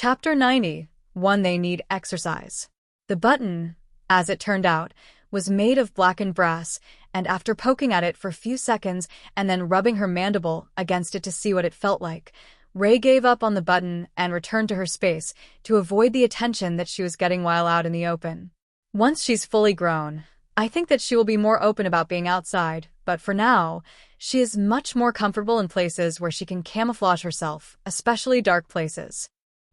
Chapter 90. One They Need Exercise. The button, as it turned out, was made of blackened brass, and after poking at it for a few seconds and then rubbing her mandible against it to see what it felt like, Ray gave up on the button and returned to her space to avoid the attention that she was getting while out in the open. Once she's fully grown, I think that she will be more open about being outside, but for now, she is much more comfortable in places where she can camouflage herself, especially dark places.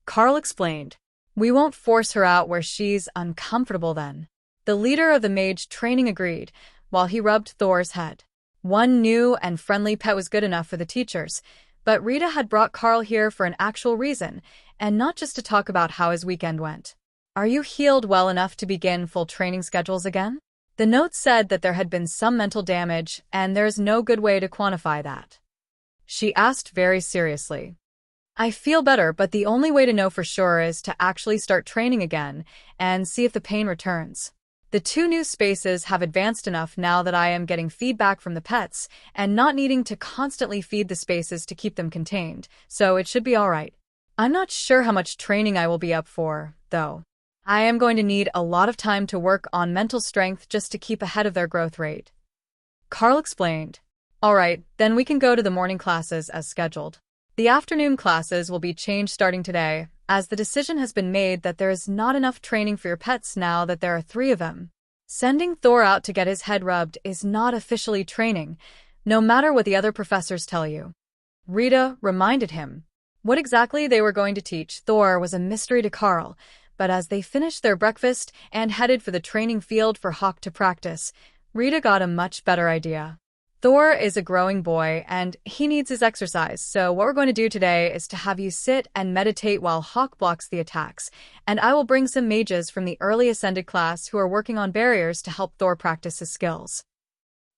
Carl explained. We won't force her out where she's uncomfortable then. The leader of the mage training agreed, while he rubbed Thor's head. One new and friendly pet was good enough for the teachers, but Rita had brought Carl here for an actual reason, and not just to talk about how his weekend went. Are you healed well enough to begin full training schedules again? The note said that there had been some mental damage, and there is no good way to quantify that. She asked very seriously. I feel better, but the only way to know for sure is to actually start training again and see if the pain returns. The two new spaces have advanced enough now that I am getting feedback from the pets and not needing to constantly feed the spaces to keep them contained, so it should be all right. I'm not sure how much training I will be up for, though. I am going to need a lot of time to work on mental strength just to keep ahead of their growth rate. Carl explained. All right, then we can go to the morning classes as scheduled. The afternoon classes will be changed starting today, as the decision has been made that there is not enough training for your pets now that there are 3 of them. Sending Thor out to get his head rubbed is not officially training, no matter what the other professors tell you. Rita reminded him. What exactly they were going to teach Thor was a mystery to Carl, but as they finished their breakfast and headed for the training field for Hawk to practice, Rita got a much better idea. Thor is a growing boy, and he needs his exercise, so what we're going to do today is to have you sit and meditate while Hawk blocks the attacks, and I will bring some mages from the early ascended class who are working on barriers to help Thor practice his skills.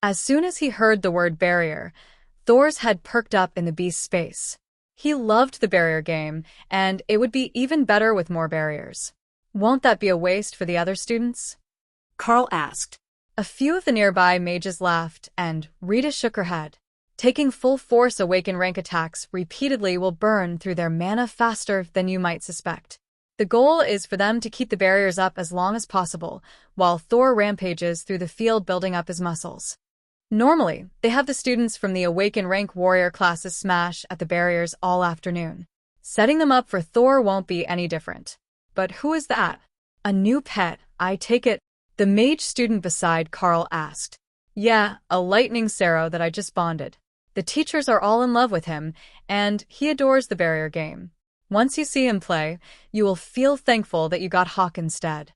As soon as he heard the word barrier, Thor's head perked up in the beast's space. He loved the barrier game, and it would be even better with more barriers. Won't that be a waste for the other students? Carl asked. A few of the nearby mages laughed, and Rita shook her head. Taking full force awaken rank attacks repeatedly will burn through their mana faster than you might suspect. The goal is for them to keep the barriers up as long as possible, while Thor rampages through the field building up his muscles. Normally, they have the students from the awaken rank warrior classes smash at the barriers all afternoon. Setting them up for Thor won't be any different. But who is that? A new pet, I take it? The mage student beside Carl asked. Yeah, a lightning Sero that I just bonded. The teachers are all in love with him, and he adores the barrier game. Once you see him play, you will feel thankful that you got Hawk instead.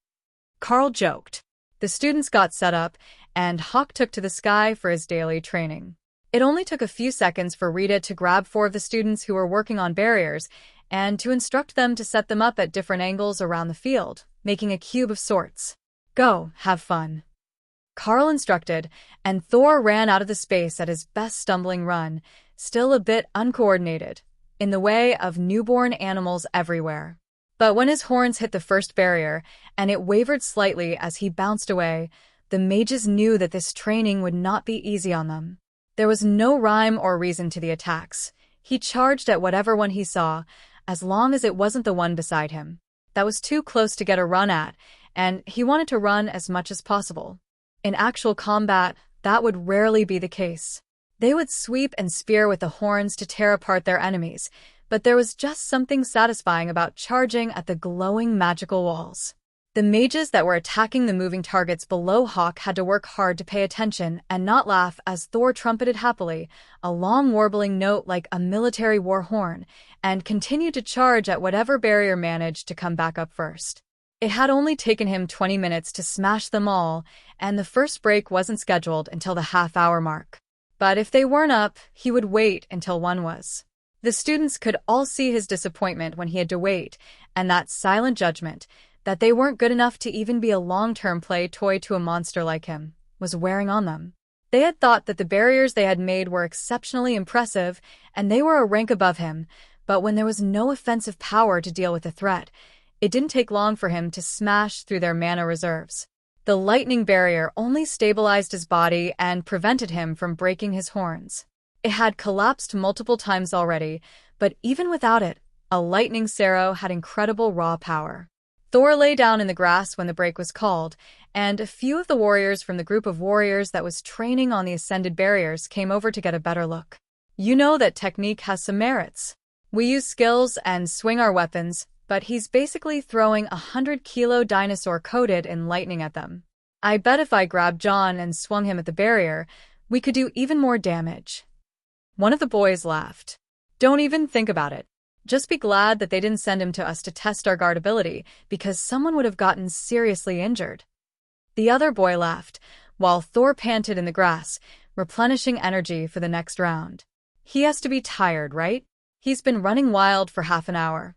Carl joked. The students got set up, and Hawk took to the sky for his daily training. It only took a few seconds for Rita to grab 4 of the students who were working on barriers and to instruct them to set them up at different angles around the field, making a cube of sorts. Go, have fun. Carl instructed, and Thor ran out of the space at his best stumbling run, still a bit uncoordinated, in the way of newborn animals everywhere. But when his horns hit the first barrier, and it wavered slightly as he bounced away, the mages knew that this training would not be easy on them. There was no rhyme or reason to the attacks. He charged at whatever one he saw, as long as it wasn't the one beside him. That was too close to get a run at, and he wanted to run as much as possible. In actual combat, that would rarely be the case. They would sweep and spear with the horns to tear apart their enemies, but there was just something satisfying about charging at the glowing magical walls. The mages that were attacking the moving targets below Hawk had to work hard to pay attention and not laugh as Thor trumpeted happily, a long warbling note like a military war horn, and continued to charge at whatever barrier managed to come back up first. It had only taken him 20 minutes to smash them all, and the first break wasn't scheduled until the half-hour mark. But if they weren't up, he would wait until one was. The students could all see his disappointment when he had to wait, and that silent judgment, that they weren't good enough to even be a long-term play toy to a monster like him, was wearing on them. They had thought that the barriers they had made were exceptionally impressive, and they were a rank above him, but when there was no offensive power to deal with the threat, it didn't take long for him to smash through their mana reserves. The lightning barrier only stabilized his body and prevented him from breaking his horns. It had collapsed multiple times already, but even without it, A lightning Sero had incredible raw power. Thor lay down in the grass when the break was called, and a few of the warriors from the group of warriors that was training on the ascended barriers came over to get a better look. You know that technique has some merits. We use skills and swing our weapons, but he's basically throwing 100-kilo dinosaur coated in lightning at them. I bet if I grabbed John and swung him at the barrier, we could do even more damage. One of the boys laughed. Don't even think about it. Just be glad that they didn't send him to us to test our guard ability, because someone would have gotten seriously injured. The other boy laughed, while Thor panted in the grass, replenishing energy for the next round. He has to be tired, right? He's been running wild for half an hour.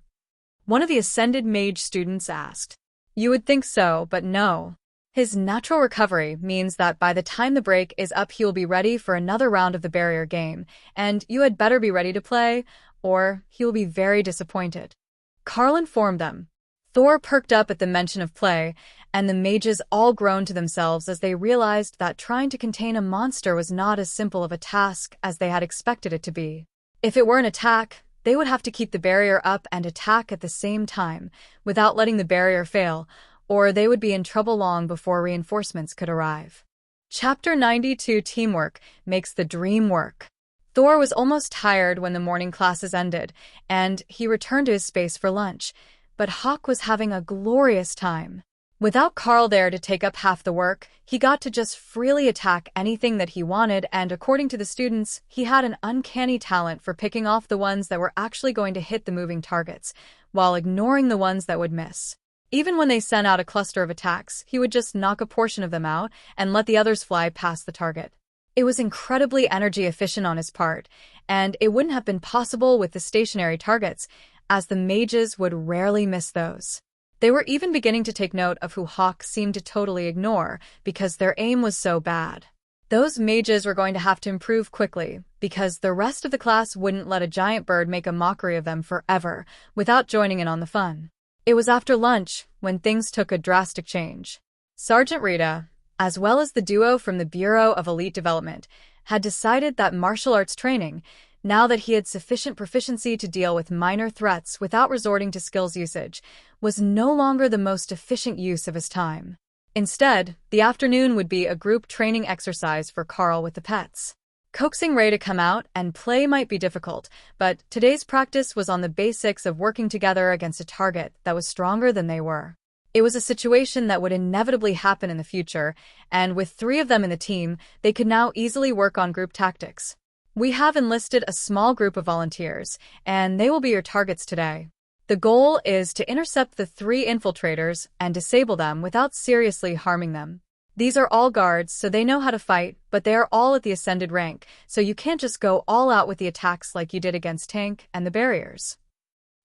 One of the ascended mage students asked. You would think so, but no. His natural recovery means that by the time the break is up he will be ready for another round of the barrier game, and you had better be ready to play, or he will be very disappointed. Carl informed them. Thor perked up at the mention of play, and the mages all groaned to themselves as they realized that trying to contain a monster was not as simple of a task as they had expected it to be. If it were an attack, they would have to keep the barrier up and attack at the same time, without letting the barrier fail, or they would be in trouble long before reinforcements could arrive. Chapter 92 Teamwork makes the dream work. Thor was almost tired when the morning classes ended, and he returned to his space for lunch, but Hawk was having a glorious time. Without Carl there to take up half the work, he got to just freely attack anything that he wanted, and according to the students, he had an uncanny talent for picking off the ones that were actually going to hit the moving targets, while ignoring the ones that would miss. Even when they sent out a cluster of attacks, he would just knock a portion of them out and let the others fly past the target. It was incredibly energy efficient on his part, and it wouldn't have been possible with the stationary targets, as the mages would rarely miss those. They were even beginning to take note of who Hawk seemed to totally ignore, because their aim was so bad. Those mages were going to have to improve quickly, because the rest of the class wouldn't let a giant bird make a mockery of them forever, without joining in on the fun. It was after lunch, when things took a drastic change. Sergeant Rita, as well as the duo from the Bureau of Elite Development, had decided that martial arts training, now that he had sufficient proficiency to deal with minor threats without resorting to skills usage, was no longer the most efficient use of his time. Instead, the afternoon would be a group training exercise for Carl with the pets. Coaxing Ray to come out and play might be difficult, but today's practice was on the basics of working together against a target that was stronger than they were. It was a situation that would inevitably happen in the future, and with 3 of them in the team, they could now easily work on group tactics. We have enlisted a small group of volunteers, and they will be your targets today. The goal is to intercept the 3 infiltrators and disable them without seriously harming them. These are all guards, so they know how to fight, but they are all at the ascended rank, so you can't just go all out with the attacks like you did against Tank and the barriers.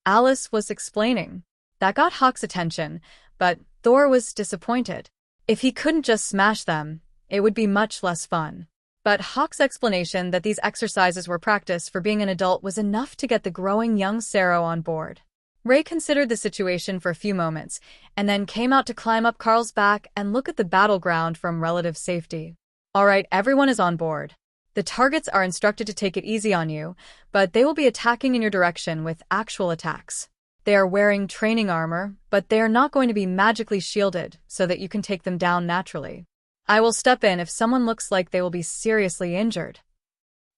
Alice was explaining. That got Hawk's attention, but Thor was disappointed. If he couldn't just smash them, it would be much less fun. But Hawk's explanation that these exercises were practice for being an adult was enough to get the growing young Sero on board. Ray considered the situation for a few moments, and then came out to climb up Carl's back and look at the battleground from relative safety. All right, everyone is on board. The targets are instructed to take it easy on you, but they will be attacking in your direction with actual attacks. They are wearing training armor, but they are not going to be magically shielded so that you can take them down naturally. I will step in if someone looks like they will be seriously injured.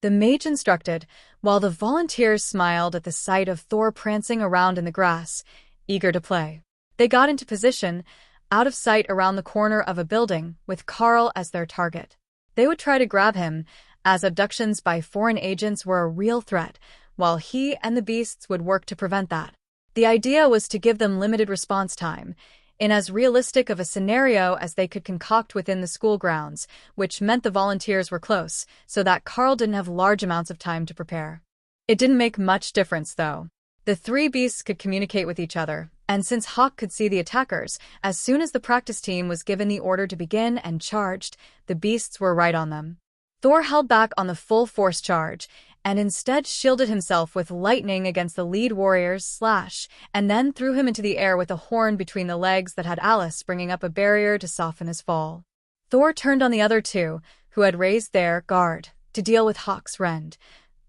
The mage instructed, while the volunteers smiled at the sight of Thor prancing around in the grass, eager to play. They got into position, out of sight around the corner of a building, with Carl as their target. They would try to grab him, as abductions by foreign agents were a real threat, while he and the beasts would work to prevent that. The idea was to give them limited response time, in as realistic of a scenario as they could concoct within the school grounds, which meant the volunteers were close, so that Carl didn't have large amounts of time to prepare. It didn't make much difference, though. The 3 beasts could communicate with each other, and since Hawk could see the attackers, as soon as the practice team was given the order to begin and charged, the beasts were right on them. Thor held back on the full force charge, and instead shielded himself with lightning against the lead warrior's slash, and then threw him into the air with a horn between the legs that had Alice bringing up a barrier to soften his fall. Thor turned on the other 2, who had raised their guard, to deal with Hawk's rend,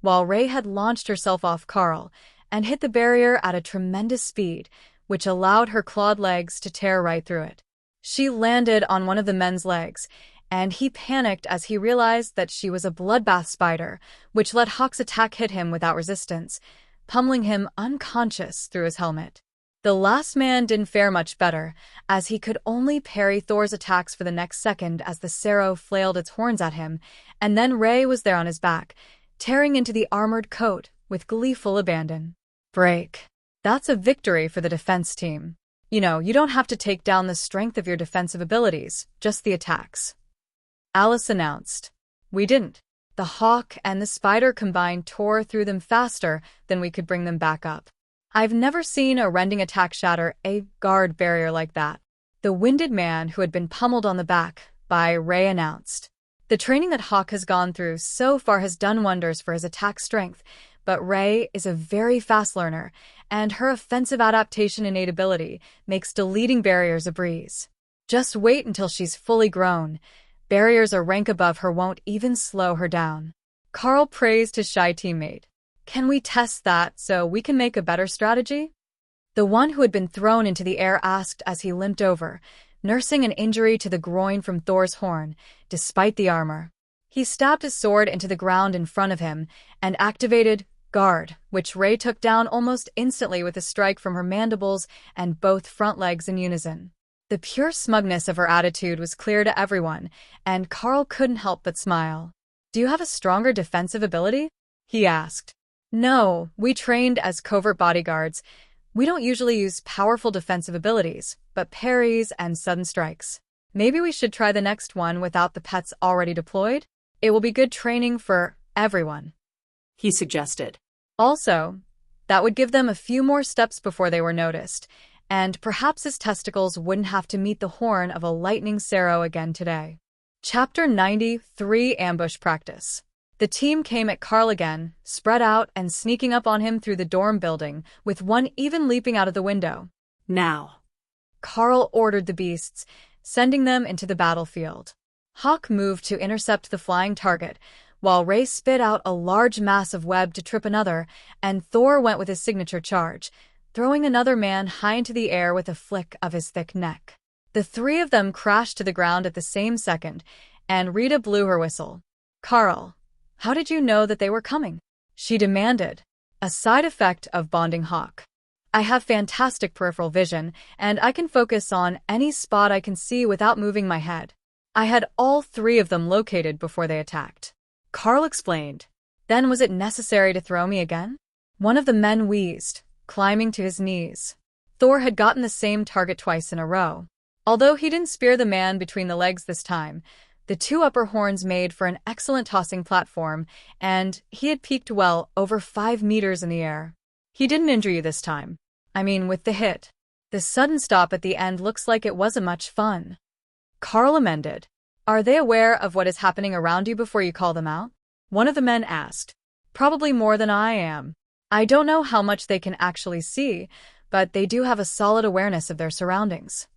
while Ray had launched herself off Carl, and hit the barrier at a tremendous speed, which allowed her clawed legs to tear right through it. She landed on one of the men's legs, and he panicked as he realized that she was a bloodbath spider, which let Hawk's attack hit him without resistance, pummeling him unconscious through his helmet. The last man didn't fare much better, as he could only parry Thor's attacks for the next second as the Sero flailed its horns at him, and then Ray was there on his back, tearing into the armored coat with gleeful abandon. Break. That's a victory for the defense team. You know, you don't have to take down the strength of your defensive abilities, just the attacks. Alice announced. We didn't. The hawk and the spider combined tore through them faster than we could bring them back up. I've never seen a rending attack shatter a guard barrier like that. The winded man who had been pummeled on the back by Ray announced. The training that Hawk has gone through so far has done wonders for his attack strength, but Ray is a very fast learner, and her offensive adaptation innate ability makes deleting barriers a breeze. Just wait until she's fully grown. Barriers a rank above her won't even slow her down. Carl praised his shy teammate. Can we test that so we can make a better strategy? The one who had been thrown into the air asked as he limped over, nursing an injury to the groin from Thor's horn, despite the armor. He stabbed his sword into the ground in front of him and activated Guard, which Ray took down almost instantly with a strike from her mandibles and both front legs in unison. The pure smugness of her attitude was clear to everyone, and Carl couldn't help but smile. Do you have a stronger defensive ability? He asked. No, we trained as covert bodyguards. We don't usually use powerful defensive abilities, but parries and sudden strikes. Maybe we should try the next one without the pets already deployed? It will be good training for everyone, he suggested. Also, that would give them a few more steps before they were noticed, and perhaps his testicles wouldn't have to meet the horn of a lightning Sero again today. Chapter 93 Ambush Practice. The team came at Carl again, spread out and sneaking up on him through the dorm building, with one even leaping out of the window. Now. Carl ordered the beasts, sending them into the battlefield. Hawk moved to intercept the flying target, while Ray spit out a large mass of web to trip another, and Thor went with his signature charge, throwing another man high into the air with a flick of his thick neck. The three of them crashed to the ground at the same second, and Rita blew her whistle. Carl, how did you know that they were coming? She demanded, a side effect of bonding Hawk. I have fantastic peripheral vision, and I can focus on any spot I can see without moving my head. I had all three of them located before they attacked. Carl explained. Then was it necessary to throw me again? One of the men wheezed, climbing to his knees. Thor had gotten the same target twice in a row. Although he didn't spear the man between the legs this time, the two upper horns made for an excellent tossing platform, and he had peaked well over 5 meters in the air. He didn't injure you this time. I mean, with the hit. The sudden stop at the end looks like it wasn't much fun. Carl amended. Are they aware of what is happening around you before you call them out? One of the men asked. Probably more than I am. I don't know how much they can actually see, but they do have a solid awareness of their surroundings.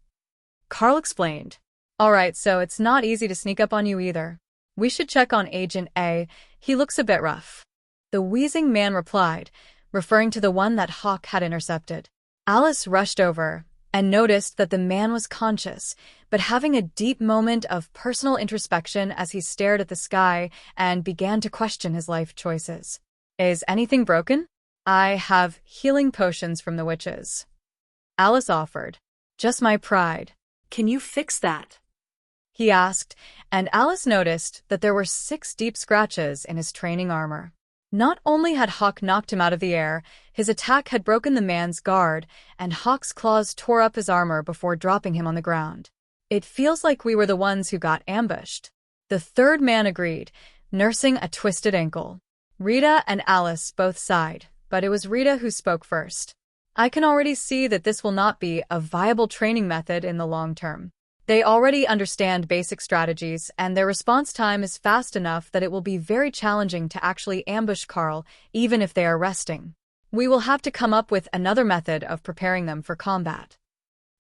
Carl explained. All right, so it's not easy to sneak up on you either. We should check on Agent A. He looks a bit rough. The wheezing man replied, referring to the one that Hawk had intercepted. Alice rushed over and noticed that the man was conscious, but having a deep moment of personal introspection as he stared at the sky and began to question his life choices. Is anything broken? I have healing potions from the witches. Alice offered. Just my pride. Can you fix that? He asked, and Alice noticed that there were 6 deep scratches in his training armor. Not only had Hawk knocked him out of the air, his attack had broken the man's guard, and Hawk's claws tore up his armor before dropping him on the ground. It feels like we were the ones who got ambushed. The third man agreed, nursing a twisted ankle. Rita and Alice both sighed, but it was Rita who spoke first. I can already see that this will not be a viable training method in the long term. They already understand basic strategies, and their response time is fast enough that it will be very challenging to actually ambush Carl, even if they are resting. We will have to come up with another method of preparing them for combat.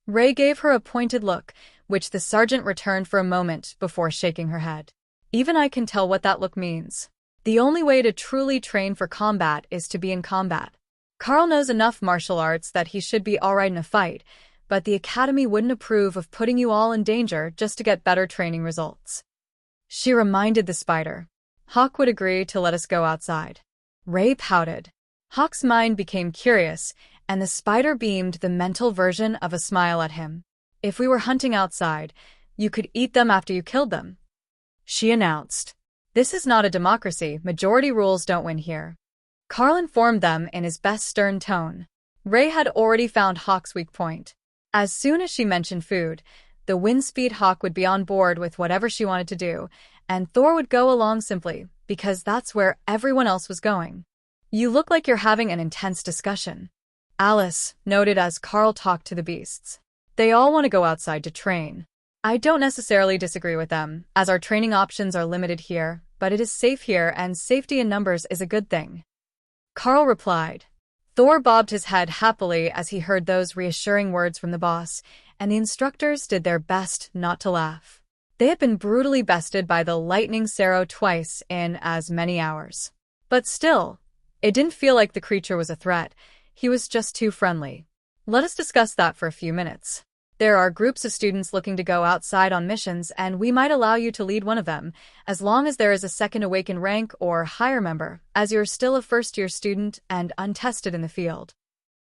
Ray gave her a pointed look, which the sergeant returned for a moment before shaking her head. Even I can tell what that look means. The only way to truly train for combat is to be in combat. Carl knows enough martial arts that he should be alright in a fight, but the academy wouldn't approve of putting you all in danger just to get better training results. She reminded the spider. Hawk would agree to let us go outside. Ray pouted. Hawk's mind became curious, and the spider beamed the mental version of a smile at him. If we were hunting outside, you could eat them after you killed them, she announced. This is not a democracy, majority rules don't win here. Carl informed them in his best stern tone. Ray had already found Hawk's weak point. As soon as she mentioned food, the Windspeed Hawk would be on board with whatever she wanted to do, and Thor would go along simply because that's where everyone else was going. You look like you're having an intense discussion, Alice noted as Carl talked to the beasts. They all want to go outside to train. I don't necessarily disagree with them, as our training options are limited here, but it is safe here and safety in numbers is a good thing. Carl replied. Thor bobbed his head happily as he heard those reassuring words from the boss, and the instructors did their best not to laugh. They had been brutally bested by the Lightning Saro twice in as many hours. But still, it didn't feel like the creature was a threat. He was just too friendly. Let us discuss that for a few minutes. There are groups of students looking to go outside on missions, and we might allow you to lead one of them, as long as there is a second awakened rank or higher member, as you're still a first-year student and untested in the field.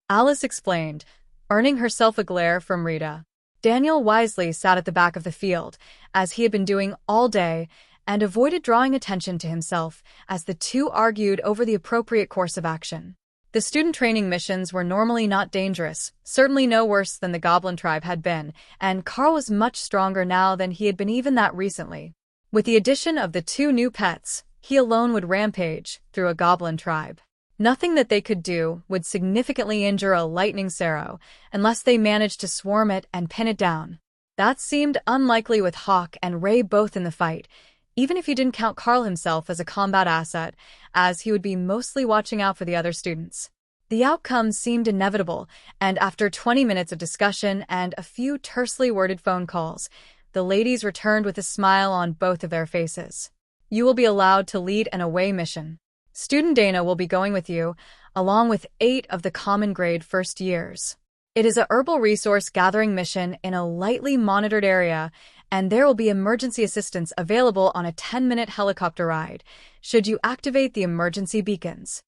Alice explained, earning herself a glare from Rita. Daniel wisely sat at the back of the field, as he had been doing all day, and avoided drawing attention to himself as the two argued over the appropriate course of action. The student training missions were normally not dangerous, certainly no worse than the Goblin tribe had been, and Carl was much stronger now than he had been even that recently. With the addition of the two new pets, he alone would rampage through a Goblin tribe. Nothing that they could do would significantly injure a Lightning Saro, unless they managed to swarm it and pin it down. That seemed unlikely with Hawk and Ray both in the fight, even if you didn't count Carl himself as a combat asset, as he would be mostly watching out for the other students. The outcome seemed inevitable, and after 20 minutes of discussion and a few tersely worded phone calls, the ladies returned with a smile on both of their faces. You will be allowed to lead an away mission. Student Dana will be going with you, along with 8 of the common grade first years. It is a herbal resource gathering mission in a lightly monitored area, and there will be emergency assistance available on a 10-minute helicopter ride, should you activate the emergency beacons.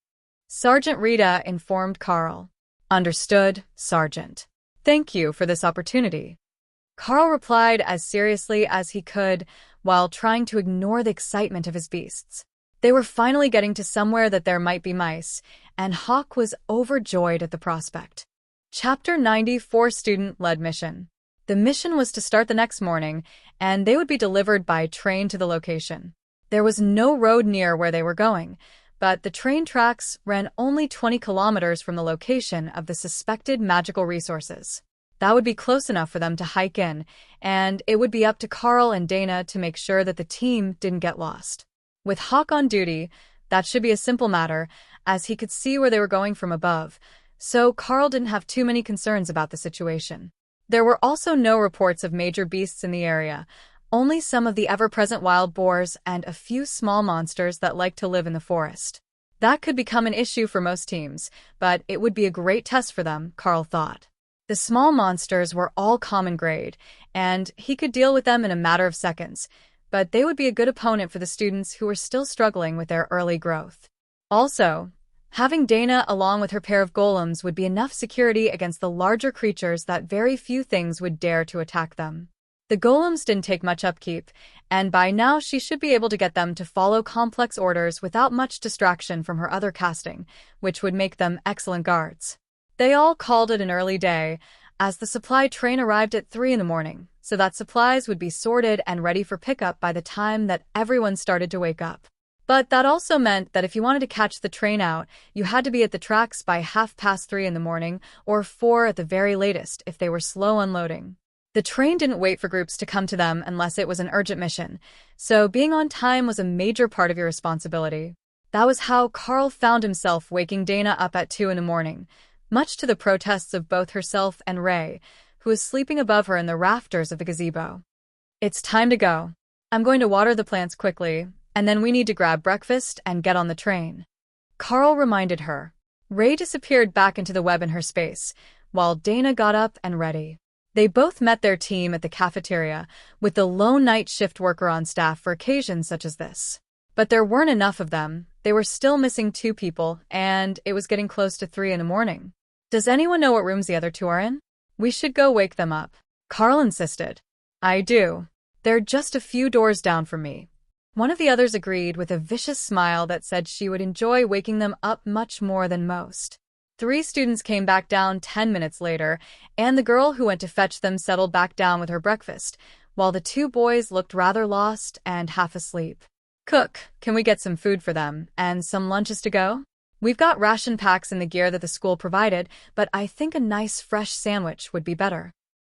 Sergeant Rita informed Carl. Understood, Sergeant. Thank you for this opportunity. Carl replied as seriously as he could, while trying to ignore the excitement of his beasts. They were finally getting to somewhere that there might be mice, and Hawk was overjoyed at the prospect. Chapter 94 Student-Led Mission. The mission was to start the next morning, and they would be delivered by train to the location. There was no road near where they were going, but the train tracks ran only 20 kilometers from the location of the suspected magical resources. That would be close enough for them to hike in, and it would be up to Carl and Dana to make sure that the team didn't get lost. With Hawk on duty, that should be a simple matter, as he could see where they were going from above, so Carl didn't have too many concerns about the situation. There were also no reports of major beasts in the area, only some of the ever-present wild boars and a few small monsters that like to live in the forest. That could become an issue for most teams, but it would be a great test for them, Carl thought. The small monsters were all common grade, and he could deal with them in a matter of seconds, but they would be a good opponent for the students who were still struggling with their early growth. Also, having Dana along with her pair of golems would be enough security against the larger creatures that very few things would dare to attack them. The golems didn't take much upkeep, and by now she should be able to get them to follow complex orders without much distraction from her other casting, which would make them excellent guards. They all called it an early day, as the supply train arrived at 3 in the morning, so that supplies would be sorted and ready for pickup by the time that everyone started to wake up. But that also meant that if you wanted to catch the train out, you had to be at the tracks by 3:30 in the morning, or 4 at the very latest if they were slow unloading. The train didn't wait for groups to come to them unless it was an urgent mission, so being on time was a major part of your responsibility. That was how Carl found himself waking Dana up at 2 in the morning, much to the protests of both herself and Ray, who was sleeping above her in the rafters of the gazebo. It's time to go. I'm going to water the plants quickly, and then we need to grab breakfast and get on the train. Carl reminded her. Ray disappeared back into the web in her space, while Dana got up and ready. They both met their team at the cafeteria, with the lone night shift worker on staff for occasions such as this. But there weren't enough of them. They were still missing 2 people, and it was getting close to 3 in the morning. Does anyone know what rooms the other 2 are in? We should go wake them up, Carl insisted. I do. They're just a few doors down from me. One of the others agreed with a vicious smile that said she would enjoy waking them up much more than most. 3 students came back down 10 minutes later, and the girl who went to fetch them settled back down with her breakfast, while the 2 boys looked rather lost and half asleep. Cook, can we get some food for them, and some lunches to go? We've got ration packs in the gear that the school provided, but I think a nice fresh sandwich would be better.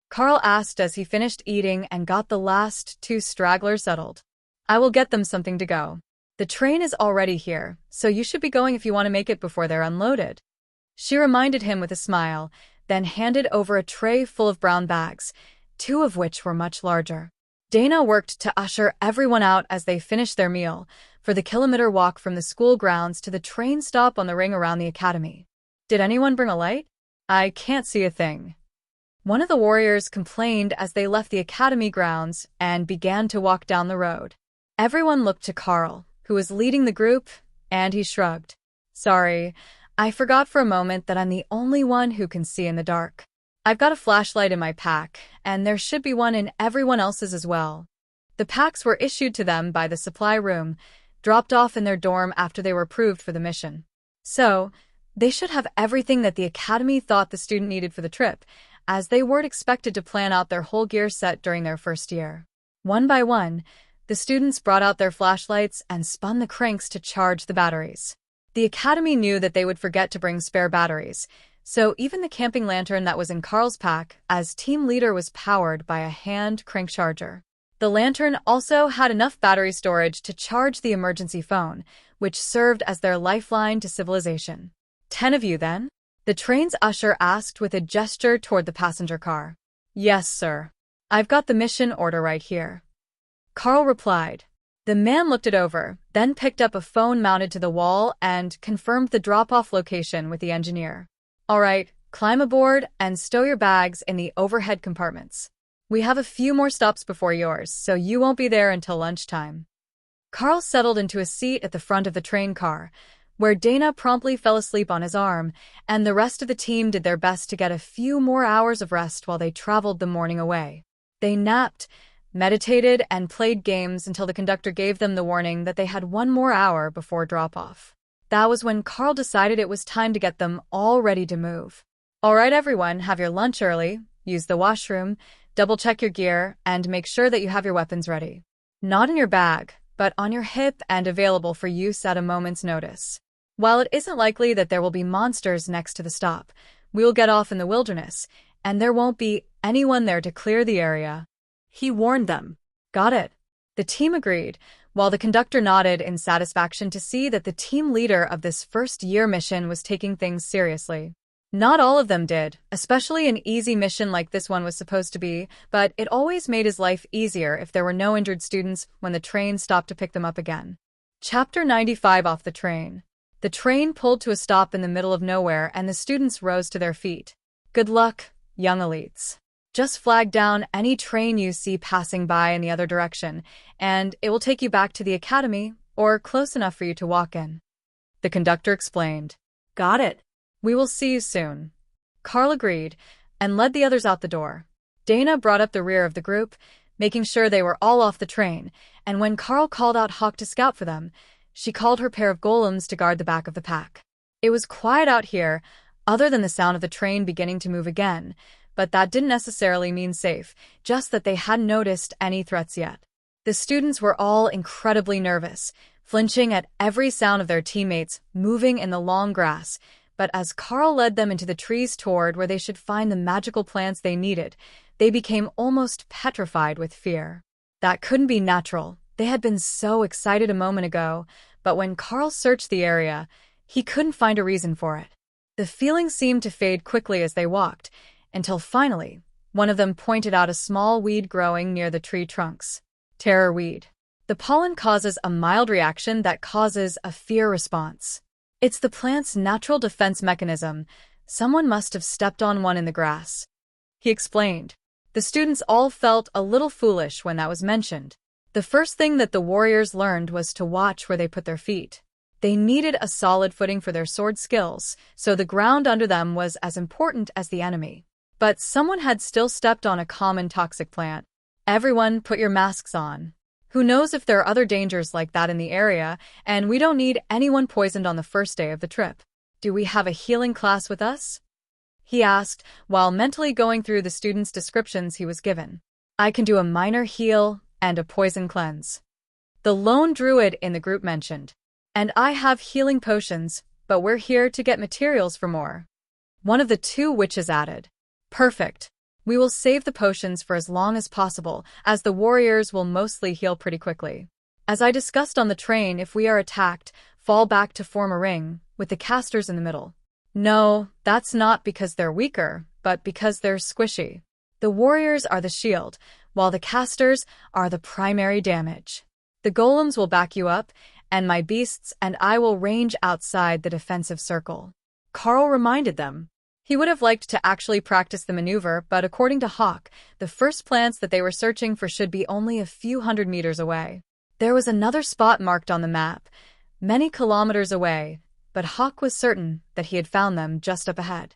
Carl asked as he finished eating and got the last 2 stragglers settled. I will get them something to go. The train is already here, so you should be going if you want to make it before they're unloaded. She reminded him with a smile, then handed over a tray full of brown bags, 2 of which were much larger. Dana worked to usher everyone out as they finished their meal, for the kilometer walk from the school grounds to the train stop on the ring around the academy. Did anyone bring a light? I can't see a thing. One of the warriors complained as they left the academy grounds and began to walk down the road. Everyone looked to Carl, who was leading the group, and he shrugged. Sorry, I forgot for a moment that I'm the only one who can see in the dark. I've got a flashlight in my pack, and there should be one in everyone else's as well. The packs were issued to them by the supply room, dropped off in their dorm after they were approved for the mission. So, they should have everything that the academy thought the student needed for the trip, as they weren't expected to plan out their whole gear set during their first year. One by one, the students brought out their flashlights and spun the cranks to charge the batteries. The academy knew that they would forget to bring spare batteries, so even the camping lantern that was in Carl's pack as team leader was powered by a hand crank charger. The lantern also had enough battery storage to charge the emergency phone, which served as their lifeline to civilization. 10 of you, then? The train's usher asked with a gesture toward the passenger car. Yes, sir. I've got the mission order right here. Carl replied. The man looked it over, then picked up a phone mounted to the wall and confirmed the drop-off location with the engineer. All right, climb aboard and stow your bags in the overhead compartments. We have a few more stops before yours, so you won't be there until lunchtime. Carl settled into a seat at the front of the train car, where Dana promptly fell asleep on his arm, and the rest of the team did their best to get a few more hours of rest while they traveled the morning away. They napped, meditated, and played games until the conductor gave them the warning that they had 1 more hour before drop-off. That was when Carl decided it was time to get them all ready to move. All right, everyone, have your lunch early, use the washroom, double-check your gear, and make sure that you have your weapons ready. Not in your bag, but on your hip and available for use at a moment's notice. While it isn't likely that there will be monsters next to the stop, we will get off in the wilderness, and there won't be anyone there to clear the area. He warned them. Got it. The team agreed, while the conductor nodded in satisfaction to see that the team leader of this first-year mission was taking things seriously. Not all of them did, especially an easy mission like this one was supposed to be, but it always made his life easier if there were no injured students when the train stopped to pick them up again. Chapter 95 Off the Train. The train pulled to a stop in the middle of nowhere and the students rose to their feet. Good luck, young elites. Just flag down any train you see passing by in the other direction, and it will take you back to the academy, or close enough for you to walk in. The conductor explained. Got it. We will see you soon. Carl agreed, and led the others out the door. Dana brought up the rear of the group, making sure they were all off the train, and when Carl called out Hawk to scout for them, she called her pair of golems to guard the back of the pack. It was quiet out here, other than the sound of the train beginning to move again, but that didn't necessarily mean safe, just that they hadn't noticed any threats yet. The students were all incredibly nervous, flinching at every sound of their teammates moving in the long grass, but as Carl led them into the trees toward where they should find the magical plants they needed, they became almost petrified with fear. That couldn't be natural. They had been so excited a moment ago, but when Carl searched the area, he couldn't find a reason for it. The feeling seemed to fade quickly as they walked, until finally, one of them pointed out a small weed growing near the tree trunks. Terror weed. The pollen causes a mild reaction that causes a fear response. It's the plant's natural defense mechanism. Someone must have stepped on one in the grass. He explained. The students all felt a little foolish when that was mentioned. The first thing that the warriors learned was to watch where they put their feet. They needed a solid footing for their sword skills, so the ground under them was as important as the enemy. But someone had still stepped on a common toxic plant. Everyone put your masks on. Who knows if there are other dangers like that in the area, and we don't need anyone poisoned on the first day of the trip. Do we have a healing class with us? He asked, while mentally going through the students' descriptions he was given. I can do a minor heal and a poison cleanse. The lone druid in the group mentioned. And I have healing potions, but we're here to get materials for more. One of the two witches added. Perfect. We will save the potions for as long as possible, as the warriors will mostly heal pretty quickly. As I discussed on the train, if we are attacked, fall back to form a ring, with the casters in the middle. No, that's not because they're weaker, but because they're squishy. The warriors are the shield, while the casters are the primary damage. The golems will back you up, and my beasts and I will range outside the defensive circle. Carl reminded them. He would have liked to actually practice the maneuver, but according to Hawk, the first plants that they were searching for should be only a few hundred meters away. There was another spot marked on the map, many kilometers away, but Hawk was certain that he had found them just up ahead.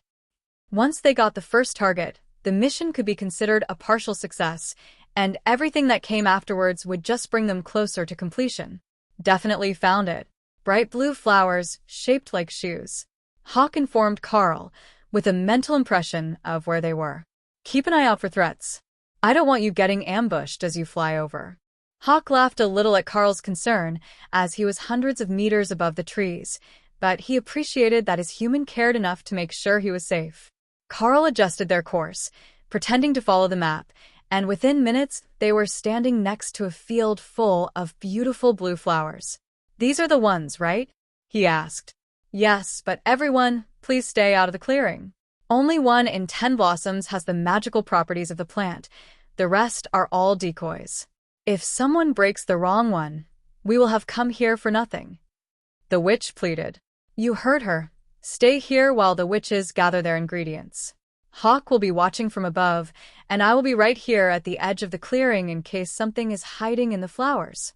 Once they got the first target, the mission could be considered a partial success, and everything that came afterwards would just bring them closer to completion. Definitely found it. Bright blue flowers, shaped like shoes. Hawk informed Carl, with a mental impression of where they were. Keep an eye out for threats. I don't want you getting ambushed as you fly over. Hawk laughed a little at Carl's concern, as he was hundreds of meters above the trees, but he appreciated that his human cared enough to make sure he was safe. Carl adjusted their course, pretending to follow the map, and within minutes they were standing next to a field full of beautiful blue flowers. These are the ones, right? He asked. Yes, but everyone, please stay out of the clearing. Only 1 in 10 blossoms has the magical properties of the plant. The rest are all decoys. If someone breaks the wrong one, we will have come here for nothing. The witch pleaded. You heard her. Stay here while the witches gather their ingredients. Hawk will be watching from above, and I will be right here at the edge of the clearing in case something is hiding in the flowers.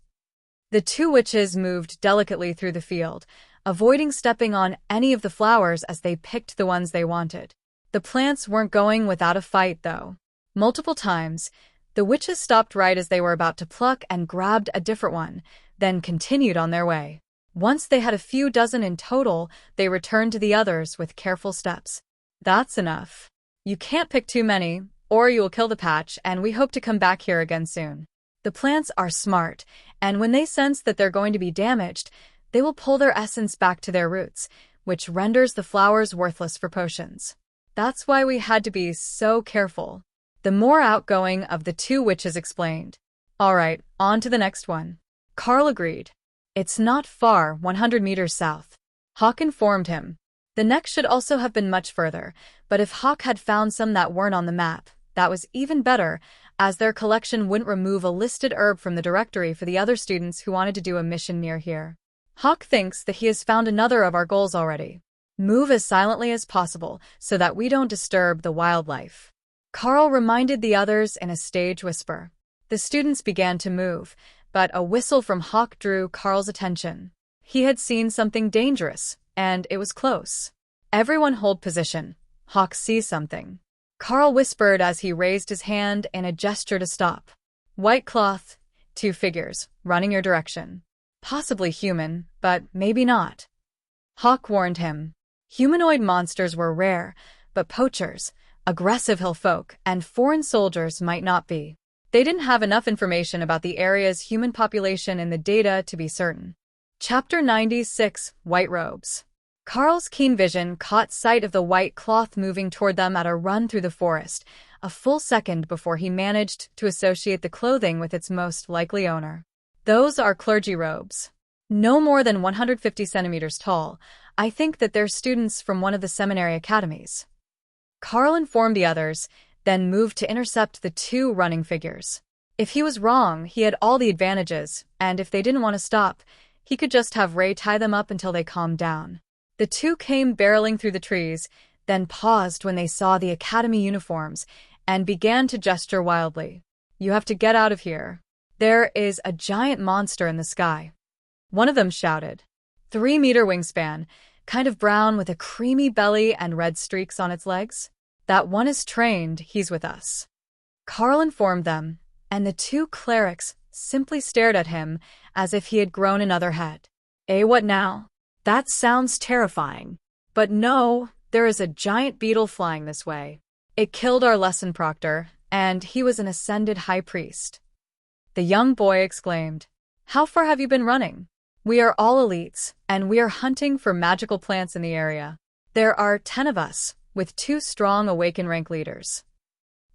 The two witches moved delicately through the field, avoiding stepping on any of the flowers as they picked the ones they wanted. The plants weren't going without a fight, though. Multiple times, the witches stopped right as they were about to pluck and grabbed a different one, then continued on their way. Once they had a few dozen in total, they returned to the others with careful steps. That's enough. You can't pick too many, or you will kill the patch, and we hope to come back here again soon. The plants are smart, and when they sense that they're going to be damaged, they will pull their essence back to their roots, which renders the flowers worthless for potions. That's why we had to be so careful. The more outgoing of the two witches explained. All right, on to the next one. Carl agreed. It's not far, 100 meters south. Hawk informed him. The next should also have been much further, but if Hawk had found some that weren't on the map, that was even better, as their collection wouldn't remove a listed herb from the directory for the other students who wanted to do a mission near here. Hawk thinks that he has found another of our goals already. Move as silently as possible so that we don't disturb the wildlife. Carl reminded the others in a stage whisper. The students began to move, but a whistle from Hawk drew Carl's attention. He had seen something dangerous, and it was close. Everyone hold position. Hawk sees something. Carl whispered as he raised his hand in a gesture to stop. White cloth, 2 figures, running your direction. Possibly human, but maybe not. Hawk warned him. Humanoid monsters were rare, but poachers, aggressive hill folk, and foreign soldiers might not be. They didn't have enough information about the area's human population in the data to be certain. Chapter 96, White Robes. Carl's keen vision caught sight of the white cloth moving toward them at a run through the forest, a full second before he managed to associate the clothing with its most likely owner. Those are clergy robes. No more than 150 centimeters tall. I think that they're students from one of the seminary academies. Carl informed the others, then moved to intercept the 2 running figures. If he was wrong, he had all the advantages, and if they didn't want to stop, he could just have Ray tie them up until they calmed down. The two came barreling through the trees, then paused when they saw the academy uniforms and began to gesture wildly. "You have to get out of here. There is a giant monster in the sky." One of them shouted. 3-meter wingspan, kind of brown with a creamy belly and red streaks on its legs. "That one is trained, he's with us," Carl informed them, and the two clerics simply stared at him as if he had grown another head. What now?" That sounds terrifying. "But no, there is a giant beetle flying this way. It killed our lesson proctor, and he was an ascended high priest," the young boy exclaimed. "How far have you been running?" "We are all elites, and we are hunting for magical plants in the area. There are 10 of us, with 2 strong Awaken rank leaders."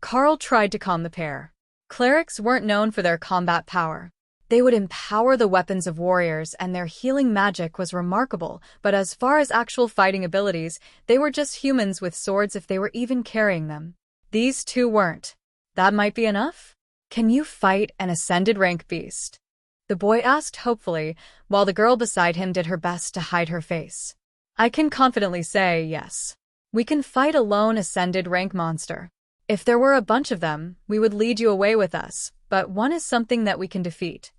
Carl tried to calm the pair. Clerics weren't known for their combat power. They would empower the weapons of warriors, and their healing magic was remarkable, but as far as actual fighting abilities, they were just humans with swords if they were even carrying them. These two weren't. "That might be enough? Can you fight an ascended rank beast?" the boy asked hopefully, while the girl beside him did her best to hide her face. "I can confidently say yes. We can fight a lone ascended rank monster. If there were a bunch of them, we would lead you away with us, but one is something that we can defeat,"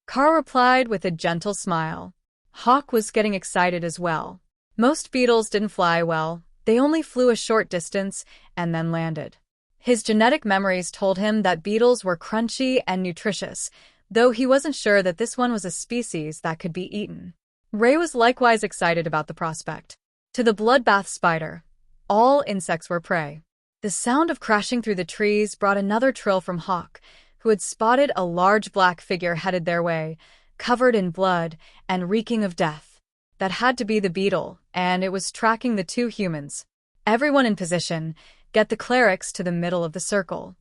Carl replied with a gentle smile. Hawk was getting excited as well. Most beetles didn't fly well. They only flew a short distance and then landed. His genetic memories told him that beetles were crunchy and nutritious, though he wasn't sure that this one was a species that could be eaten. Ray was likewise excited about the prospect. To the bloodbath spider, all insects were prey. The sound of crashing through the trees brought another trill from Hawk, who had spotted a large black figure headed their way, covered in blood and reeking of death. That had to be the beetle, and it was tracking the 2 humans. "Everyone in position, get the clerics to the middle of the circle,"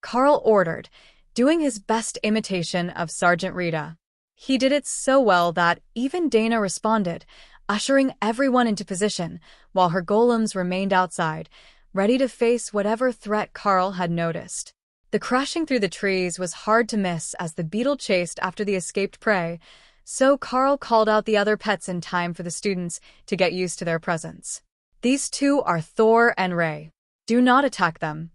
Carl ordered, doing his best imitation of Sergeant Rita. He did it so well that even Dana responded, ushering everyone into position, while her golems remained outside, ready to face whatever threat Carl had noticed. The crashing through the trees was hard to miss as the beetle chased after the escaped prey, so Carl called out the other pets in time for the students to get used to their presence. "These two are Thor and Ray. Do not attack them,"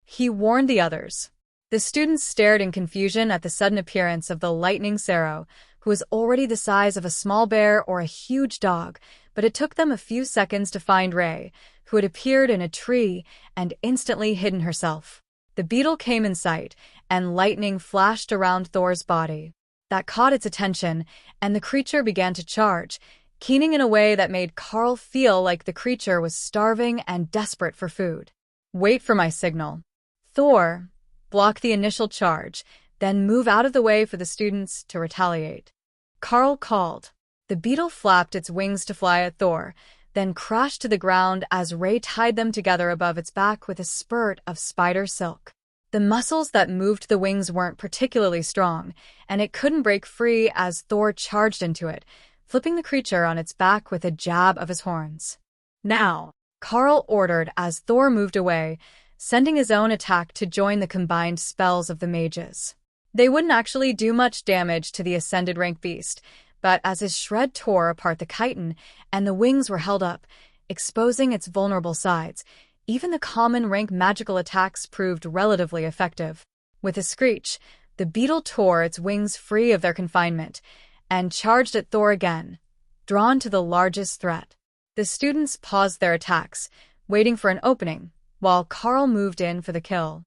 he warned the others. The students stared in confusion at the sudden appearance of the lightning Sero, who was already the size of a small bear or a huge dog, but it took them a few seconds to find Ray, who had appeared in a tree and instantly hidden herself. The beetle came in sight, and lightning flashed around Thor's body. That caught its attention, and the creature began to charge, keening in a way that made Carl feel like the creature was starving and desperate for food. "Wait for my signal. Thor, block the initial charge, then move out of the way for the students to retaliate," Carl called. The beetle flapped its wings to fly at Thor, then crashed to the ground as Ray tied them together above its back with a spurt of spider silk. The muscles that moved the wings weren't particularly strong, and it couldn't break free as Thor charged into it, flipping the creature on its back with a jab of his horns. "Now," Carl ordered as Thor moved away, sending his own attack to join the combined spells of the mages. They wouldn't actually do much damage to the ascended rank beast, but as his shred tore apart the chitin and the wings were held up, exposing its vulnerable sides, even the common rank magical attacks proved relatively effective. With a screech, the beetle tore its wings free of their confinement and charged at Thor again, drawn to the largest threat. The students paused their attacks, waiting for an opening, while Carl moved in for the kill.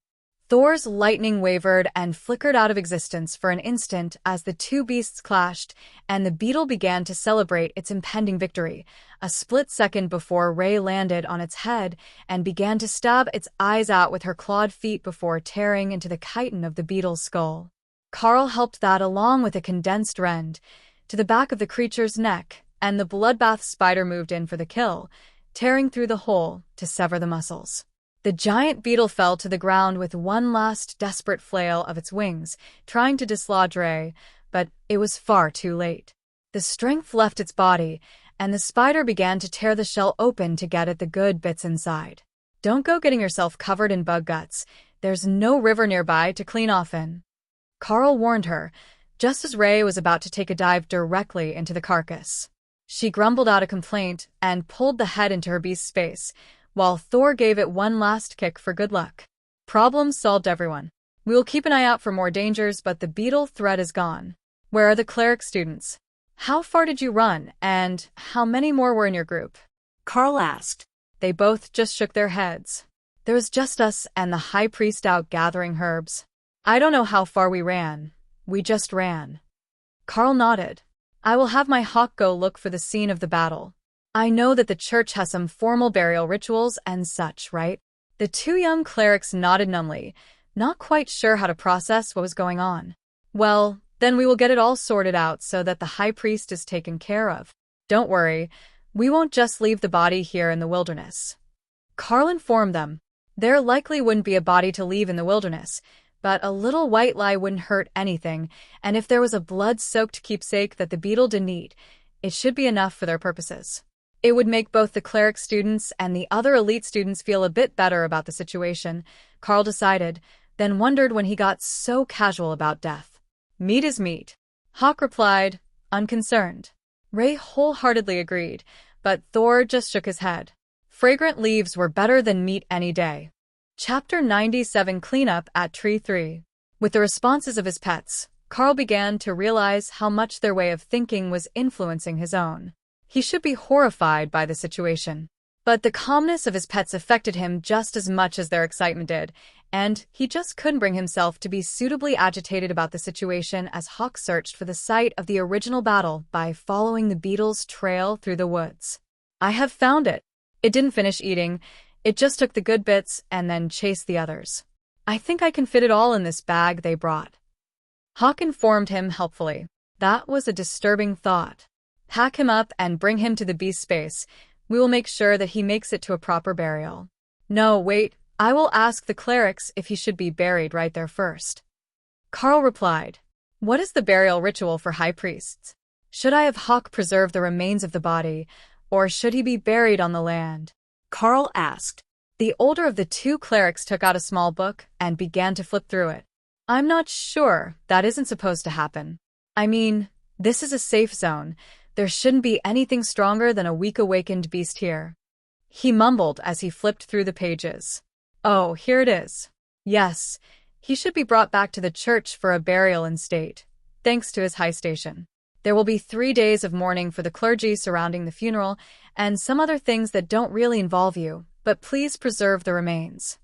Thor's lightning wavered and flickered out of existence for an instant as the 2 beasts clashed, and the beetle began to celebrate its impending victory, a split second before Ray landed on its head and began to stab its eyes out with her clawed feet before tearing into the chitin of the beetle's skull. Carl helped that along with a condensed rend to the back of the creature's neck, and the bloodbath spider moved in for the kill, tearing through the hole to sever the muscles. The giant beetle fell to the ground with one last desperate flail of its wings, trying to dislodge Ray, but it was far too late. The strength left its body, and the spider began to tear the shell open to get at the good bits inside. "Don't go getting yourself covered in bug guts. There's no river nearby to clean off in," Carl warned her, just as Ray was about to take a dive directly into the carcass. She grumbled out a complaint and pulled the head into her beast's space, while Thor gave it one last kick for good luck. Problem solved, everyone. We will keep an eye out for more dangers, but the beetle threat is gone. Where are the cleric students? How far did you run, and how many more were in your group? Carl asked. They both just shook their heads. There was just us and the high priest out gathering herbs. I don't know how far we ran. We just ran. Carl nodded. I will have my hawk go look for the scene of the battle. I know that the church has some formal burial rituals and such, right? The two young clerics nodded numbly, not quite sure how to process what was going on. Well, then we will get it all sorted out so that the high priest is taken care of. Don't worry, we won't just leave the body here in the wilderness. Carl informed them. There likely wouldn't be a body to leave in the wilderness, but a little white lie wouldn't hurt anything, and if there was a blood-soaked keepsake that the beetle didn't eat, it should be enough for their purposes. It would make both the cleric students and the other elite students feel a bit better about the situation, Carl decided, then wondered when he got so casual about death. Meat is meat. Hawk replied, unconcerned. Ray wholeheartedly agreed, but Thor just shook his head. Fragrant leaves were better than meat any day. Chapter 97 Cleanup at Tree 3. With the responses of his pets, Carl began to realize how much their way of thinking was influencing his own. He should be horrified by the situation. But the calmness of his pets affected him just as much as their excitement did, and he just couldn't bring himself to be suitably agitated about the situation as Hawk searched for the site of the original battle by following the beetle's trail through the woods. I have found it. It didn't finish eating. It just took the good bits and then chased the others. I think I can fit it all in this bag they brought. Hawk informed him helpfully. That was a disturbing thought. Pack him up and bring him to the beast space. We will make sure that he makes it to a proper burial. No, wait, I will ask the clerics if he should be buried right there first. Carl replied. What is the burial ritual for high priests? Should I have Hawk preserve the remains of the body, or should he be buried on the land? Carl asked. The older of the two clerics took out a small book and began to flip through it. I'm not sure. That isn't supposed to happen. I mean, this is a safe zone. There shouldn't be anything stronger than a weak-awakened beast here. He mumbled as he flipped through the pages. Oh, here it is. Yes, he should be brought back to the church for a burial in state, thanks to his high station. There will be 3 days of mourning for the clergy surrounding the funeral, and some other things that don't really involve you, but please preserve the remains.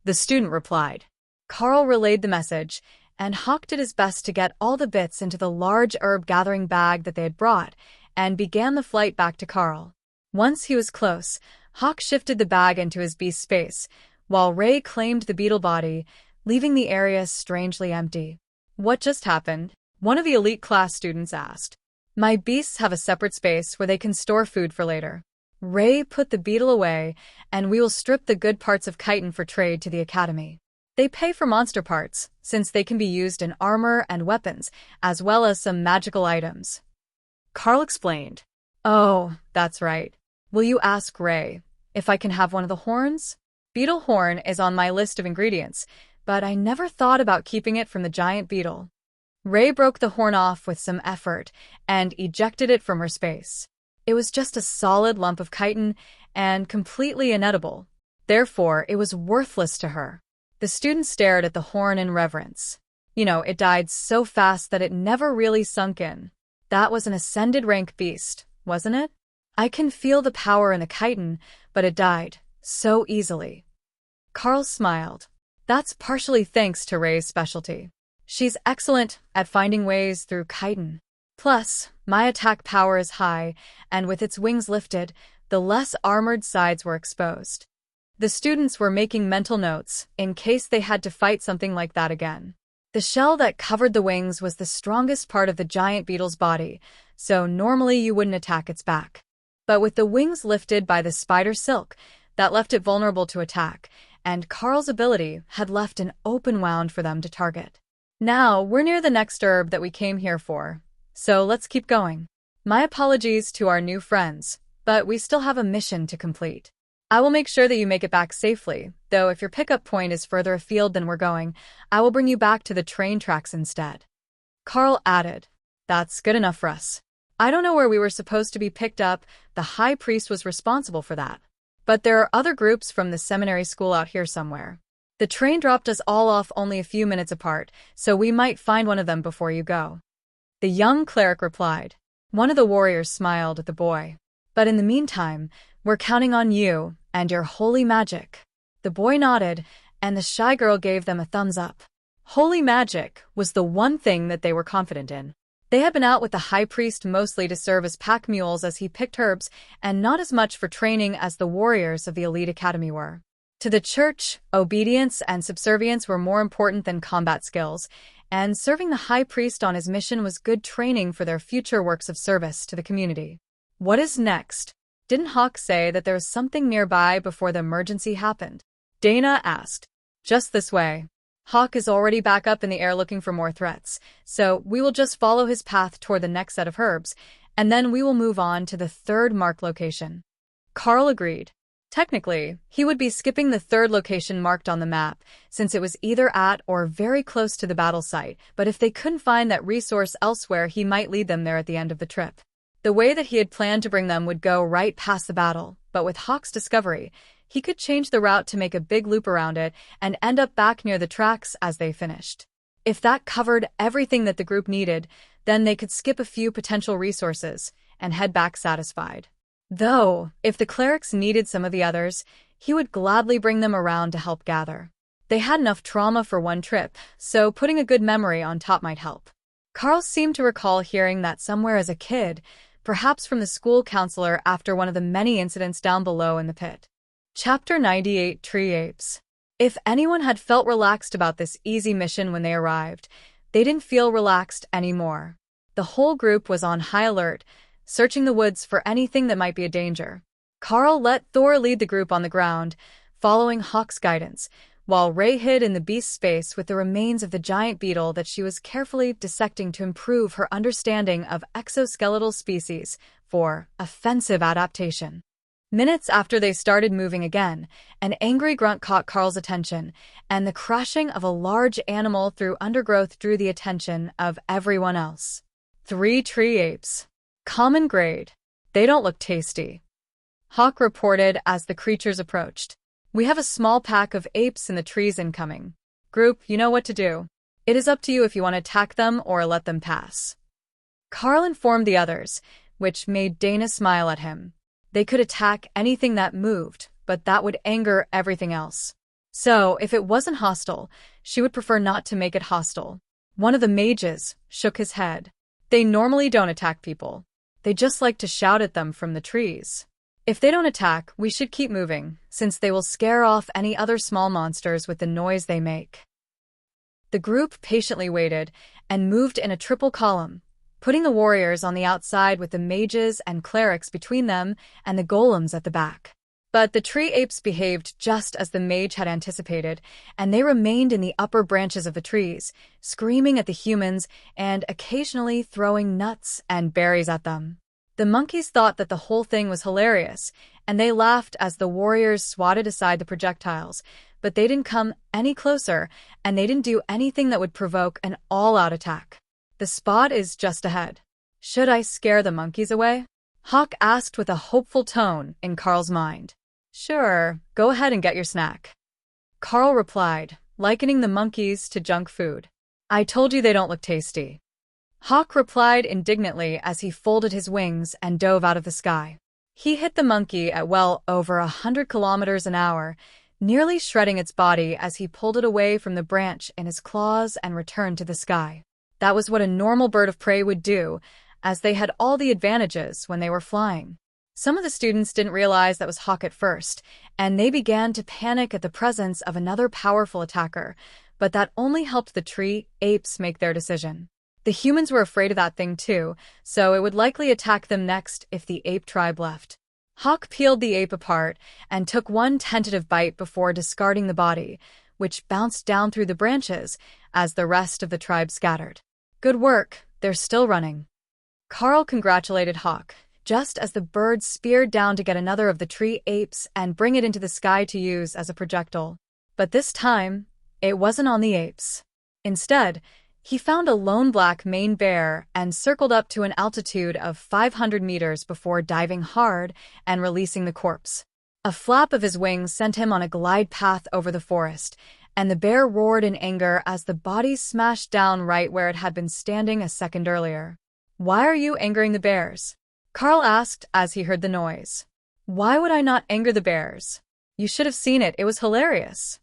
The student replied. Carl relayed the message, and Hawk did his best to get all the bits into the large herb-gathering bag that they had brought, and began the flight back to Carl. Once he was close, Hawk shifted the bag into his beast space, while Ray claimed the beetle body, leaving the area strangely empty. What just happened? One of the elite class students asked. My beasts have a separate space where they can store food for later. Ray put the beetle away, and we will strip the good parts of chitin for trade to the academy. They pay for monster parts, since they can be used in armor and weapons, as well as some magical items. Carl explained. Oh, that's right. Will you ask Ray if I can have one of the horns? Beetle horn is on my list of ingredients, but I never thought about keeping it from the giant beetle. Ray broke the horn off with some effort and ejected it from her space. It was just a solid lump of chitin and completely inedible. Therefore, it was worthless to her. The student stared at the horn in reverence. It died so fast that it never really sunk in. That was an ascended rank beast, wasn't it? I can feel the power in the chitin, but it died so easily. Carl smiled. That's partially thanks to Ray's specialty. She's excellent at finding ways through chitin. Plus, my attack power is high, and with its wings lifted, the less armored sides were exposed. The students were making mental notes in case they had to fight something like that again. The shell that covered the wings was the strongest part of the giant beetle's body, so normally you wouldn't attack its back. But with the wings lifted by the spider silk, that left it vulnerable to attack, and Carl's ability had left an open wound for them to target. Now, we're near the next herb that we came here for, so let's keep going. My apologies to our new friends, but we still have a mission to complete. I will make sure that you make it back safely, though if your pickup point is further afield than we're going, I will bring you back to the train tracks instead. Carl added, That's good enough for us. I don't know where we were supposed to be picked up. The high priest was responsible for that. But there are other groups from the seminary school out here somewhere. The train dropped us all off only a few minutes apart, so we might find one of them before you go. The young cleric replied. One of the warriors smiled at the boy. But in the meantime, we're counting on you and your holy magic. The boy nodded, and the shy girl gave them a thumbs up. Holy magic was the one thing that they were confident in. They had been out with the high priest mostly to serve as pack mules as he picked herbs, and not as much for training as the warriors of the elite academy were. To the church, obedience and subservience were more important than combat skills, and serving the high priest on his mission was good training for their future works of service to the community. What is next? Didn't Hawk say that there was something nearby before the emergency happened? Dana asked. Just this way. Hawk is already back up in the air looking for more threats, so we will just follow his path toward the next set of herbs, and then we will move on to the third marked location. Carl agreed. Technically, he would be skipping the third location marked on the map, since it was either at or very close to the battle site, but if they couldn't find that resource elsewhere, he might lead them there at the end of the trip. The way that he had planned to bring them would go right past the battle, but with Hawk's discovery, he could change the route to make a big loop around it and end up back near the tracks as they finished. If that covered everything that the group needed, then they could skip a few potential resources and head back satisfied. Though, if the clerics needed some of the others, he would gladly bring them around to help gather. They had enough trauma for one trip, so putting a good memory on top might help. Carl seemed to recall hearing that somewhere as a kid, perhaps from the school counselor after one of the many incidents down below in the pit. Chapter 98 Tree Apes. If anyone had felt relaxed about this easy mission when they arrived, they didn't feel relaxed anymore. The whole group was on high alert, searching the woods for anything that might be a danger. Carl let Thor lead the group on the ground, following Hawk's guidance, while Ray hid in the beast's space with the remains of the giant beetle that she was carefully dissecting to improve her understanding of exoskeletal species for offensive adaptation. Minutes after they started moving again, an angry grunt caught Carl's attention, and the crashing of a large animal through undergrowth drew the attention of everyone else. 3 tree apes. Common grade. They don't look tasty. Hawk reported as the creatures approached. We have a small pack of apes in the trees incoming. Group, you know what to do. It is up to you if you want to attack them or let them pass. Carl informed the others, which made Dana smile at him. They could attack anything that moved, but that would anger everything else. So, if it wasn't hostile, she would prefer not to make it hostile. One of the mages shook his head. They normally don't attack people. They just like to shout at them from the trees. If they don't attack, we should keep moving, since they will scare off any other small monsters with the noise they make. The group patiently waited and moved in a triple column, putting the warriors on the outside with the mages and clerics between them and the golems at the back. But the tree apes behaved just as the mage had anticipated, and they remained in the upper branches of the trees, screaming at the humans and occasionally throwing nuts and berries at them. The monkeys thought that the whole thing was hilarious, and they laughed as the warriors swatted aside the projectiles, but they didn't come any closer, and they didn't do anything that would provoke an all-out attack. The spot is just ahead. Should I scare the monkeys away? Hawk asked with a hopeful tone in Carl's mind. Sure, go ahead and get your snack. Carl replied, likening the monkeys to junk food. I told you they don't look tasty. Hawk replied indignantly as he folded his wings and dove out of the sky. He hit the monkey at well over 100 kilometers an hour, nearly shredding its body as he pulled it away from the branch in his claws and returned to the sky. That was what a normal bird of prey would do, as they had all the advantages when they were flying. Some of the students didn't realize that was Hawk at first, and they began to panic at the presence of another powerful attacker, but that only helped the tree apes make their decision. The humans were afraid of that thing too, so it would likely attack them next if the ape tribe left. Hawk peeled the ape apart and took one tentative bite before discarding the body, which bounced down through the branches as the rest of the tribe scattered. Good work, they're still running. Carl congratulated Hawk, just as the bird speared down to get another of the tree apes and bring it into the sky to use as a projectile. But this time, it wasn't on the apes. Instead, He found a lone black maned bear and circled up to an altitude of 500 meters before diving hard and releasing the corpse. A flap of his wings sent him on a glide path over the forest, and the bear roared in anger as the body smashed down right where it had been standing a second earlier. "Why are you angering the bears?" Carl asked as he heard the noise. "Why would I not anger the bears? You should have seen it, it was hilarious."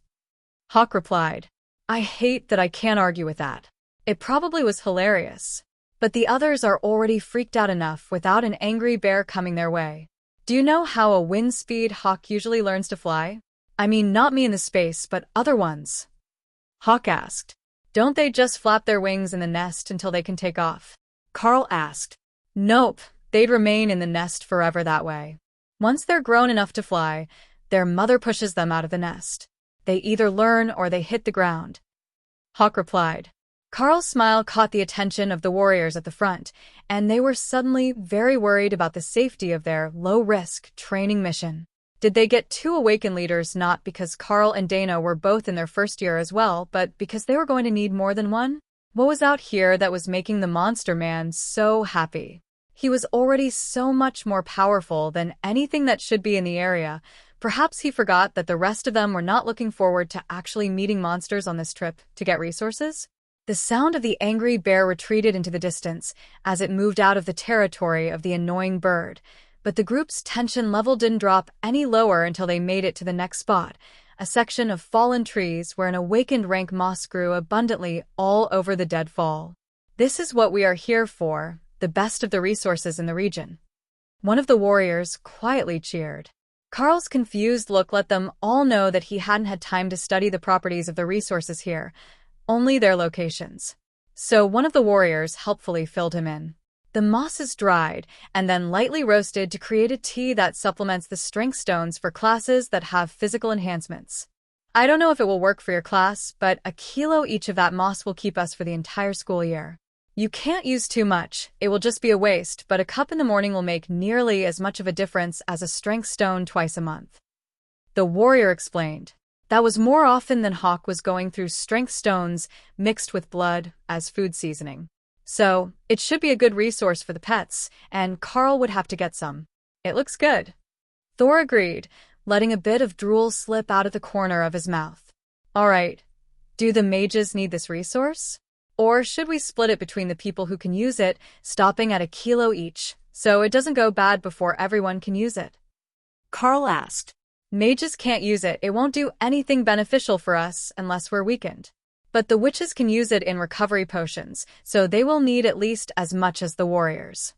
Hawk replied, "I hate that I can't argue with that. It probably was hilarious. But the others are already freaked out enough without an angry bear coming their way. Do you know how a wind-speed hawk usually learns to fly? I mean, not me in the space, but other ones." Hawk asked, "Don't they just flap their wings in the nest until they can take off?" Carl asked. "Nope, they'd remain in the nest forever that way. Once they're grown enough to fly, their mother pushes them out of the nest. They either learn or they hit the ground." Hawk replied. Carl's smile caught the attention of the warriors at the front, and they were suddenly very worried about the safety of their low-risk training mission. Did they get two awakened leaders not because Carl and Dana were both in their first year as well, but because they were going to need more than one? What was out here that was making the monster man so happy? He was already so much more powerful than anything that should be in the area. Perhaps he forgot that the rest of them were not looking forward to actually meeting monsters on this trip to get resources? The sound of the angry bear retreated into the distance as it moved out of the territory of the annoying bird, but the group's tension level didn't drop any lower until they made it to the next spot, a section of fallen trees where an awakened rank moss grew abundantly all over the deadfall. "This is what we are here for, the best of the resources in the region," one of the warriors quietly cheered. Carl's confused look let them all know that he hadn't had time to study the properties of the resources here, only their locations. So one of the warriors helpfully filled him in. "The moss is dried and then lightly roasted to create a tea that supplements the strength stones for classes that have physical enhancements. I don't know if it will work for your class, but a kilo each of that moss will keep us for the entire school year. You can't use too much, it will just be a waste, but a cup in the morning will make nearly as much of a difference as a strength stone twice a month." The warrior explained. That was more often than Hawk was going through strength stones mixed with blood as food seasoning. So, it should be a good resource for the pets, and Carl would have to get some. "It looks good." Thor agreed, letting a bit of drool slip out of the corner of his mouth. "All right, do the mages need this resource? Or should we split it between the people who can use it, stopping at a kilo each, so it doesn't go bad before everyone can use it?" Carl asked. "Mages can't use it, it won't do anything beneficial for us unless we're weakened. But the witches can use it in recovery potions, so they will need at least as much as the warriors."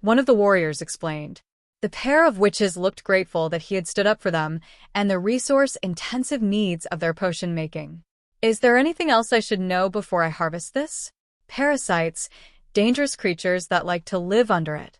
One of the warriors explained. The pair of witches looked grateful that he had stood up for them and the resource-intensive needs of their potion making. "Is there anything else I should know before I harvest this? Parasites, dangerous creatures that like to live under it?"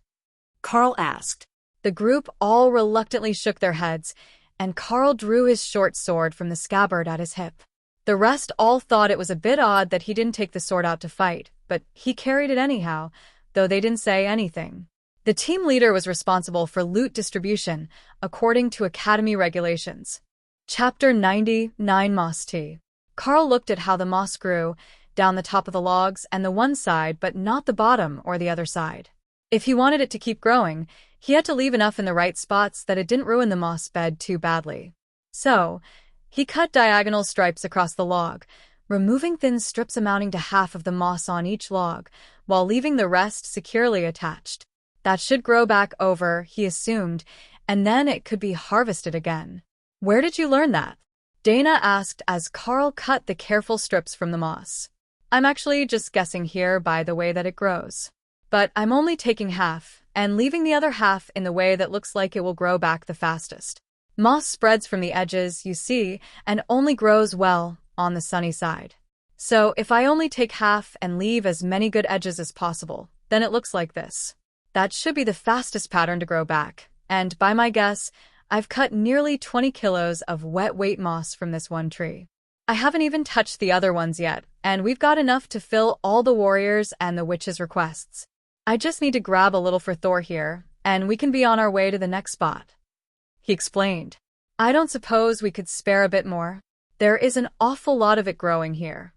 Carl asked. The group all reluctantly shook their heads, and Carl drew his short sword from the scabbard at his hip. The rest all thought it was a bit odd that he didn't take the sword out to fight, but he carried it anyhow, though they didn't say anything. The team leader was responsible for loot distribution, according to Academy regulations. Chapter 99 Moss Tea. Carl looked at how the moss grew, down the top of the logs and the one side but not the bottom or the other side. If he wanted it to keep growing, he had to leave enough in the right spots that it didn't ruin the moss bed too badly. So, he cut diagonal stripes across the log, removing thin strips amounting to half of the moss on each log, while leaving the rest securely attached. That should grow back over, he assumed, and then it could be harvested again. "Where did you learn that?" Dana asked as Carl cut the careful strips from the moss. "I'm actually just guessing here by the way that it grows. But I'm only taking half, and leaving the other half in the way that looks like it will grow back the fastest. Moss spreads from the edges, you see, and only grows well on the sunny side. So if I only take half and leave as many good edges as possible, then it looks like this. That should be the fastest pattern to grow back, and by my guess, I've cut nearly 20 kilos of wet weight moss from this one tree. I haven't even touched the other ones yet, and we've got enough to fill all the warriors and the witches' requests. I just need to grab a little for Thor here, and we can be on our way to the next spot." He explained. "I don't suppose we could spare a bit more? There is an awful lot of it growing here."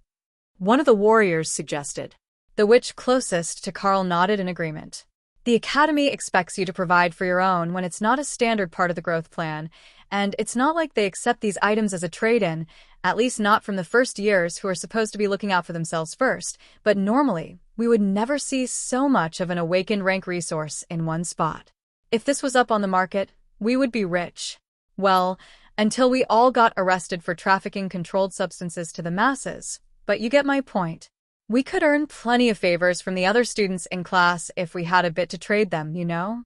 one of the warriors suggested. The witch closest to Carl nodded in agreement. The Academy expects you to provide for your own when it's not a standard part of the growth plan, and it's not like they accept these items as a trade-in, at least not from the first years who are supposed to be looking out for themselves first, but normally, we would never see so much of an awakened rank resource in one spot. If this was up on the market, we would be rich. Well, until we all got arrested for trafficking controlled substances to the masses, but you get my point. We could earn plenty of favors from the other students in class if we had a bit to trade them, you know?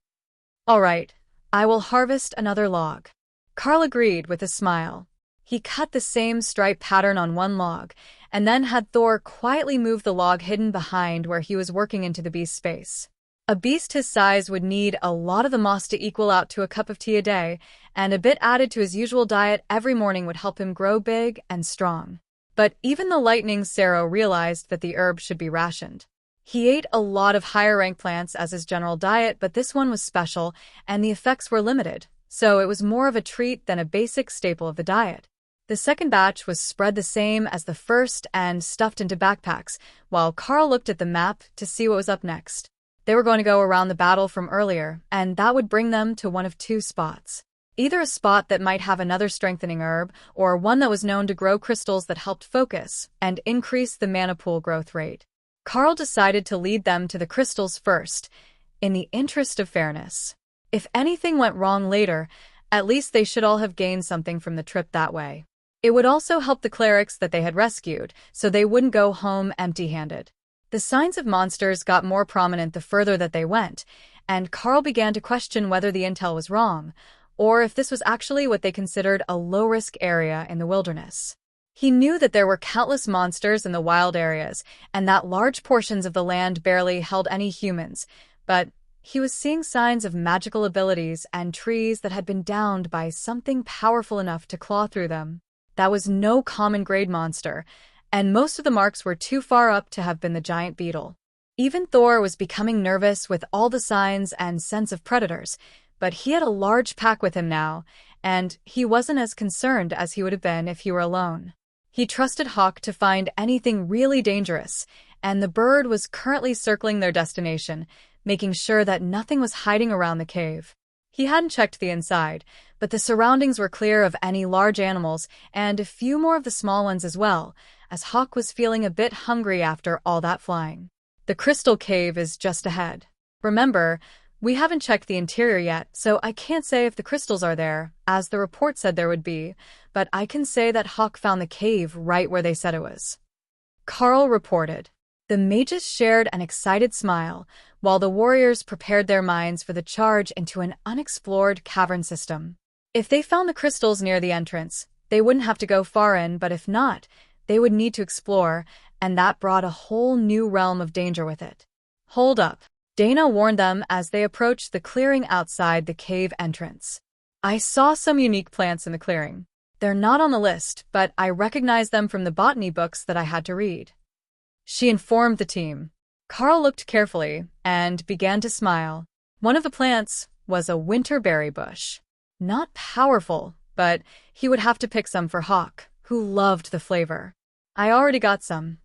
All right, I will harvest another log. Carl agreed with a smile. He cut the same stripe pattern on one log, and then had Thor quietly move the log hidden behind where he was working into the beast's space. A beast his size would need a lot of the moss to equal out to a cup of tea a day, and a bit added to his usual diet every morning would help him grow big and strong. But even the lightning Sero realized that the herb should be rationed. He ate a lot of higher-rank plants as his general diet, but this one was special, and the effects were limited, so it was more of a treat than a basic staple of the diet. The second batch was spread the same as the first and stuffed into backpacks, while Carl looked at the map to see what was up next. They were going to go around the battle from earlier, and that would bring them to one of two spots. Either a spot that might have another strengthening herb, or one that was known to grow crystals that helped focus and increase the mana pool growth rate. Carl decided to lead them to the crystals first, in the interest of fairness. If anything went wrong later, at least they should all have gained something from the trip that way. It would also help the clerics that they had rescued, so they wouldn't go home empty-handed. The signs of monsters got more prominent the further that they went, and Carl began to question whether the intel was wrong, or if this was actually what they considered a low-risk area in the wilderness. He knew that there were countless monsters in the wild areas, and that large portions of the land barely held any humans, but he was seeing signs of magical abilities and trees that had been downed by something powerful enough to claw through them. That was no common grade monster, and most of the marks were too far up to have been the giant beetle. Even Thor was becoming nervous with all the signs and sense of predators, but he had a large pack with him now, and he wasn't as concerned as he would have been if he were alone. He trusted Hawk to find anything really dangerous, and the bird was currently circling their destination, making sure that nothing was hiding around the cave. He hadn't checked the inside, but the surroundings were clear of any large animals and a few more of the small ones as well, as Hawk was feeling a bit hungry after all that flying. The crystal cave is just ahead. Remember, we haven't checked the interior yet, so I can't say if the crystals are there, as the report said there would be, but I can say that Hawk found the cave right where they said it was. Carl reported. The mages shared an excited smile, while the warriors prepared their minds for the charge into an unexplored cavern system. If they found the crystals near the entrance, they wouldn't have to go far in, but if not, they would need to explore, and that brought a whole new realm of danger with it. Hold up. Dana warned them as they approached the clearing outside the cave entrance. I saw some unique plants in the clearing. They're not on the list, but I recognize them from the botany books that I had to read. She informed the team. Carl looked carefully and began to smile. One of the plants was a winterberry bush. Not powerful, but he would have to pick some for Hawk, who loved the flavor. I already got some.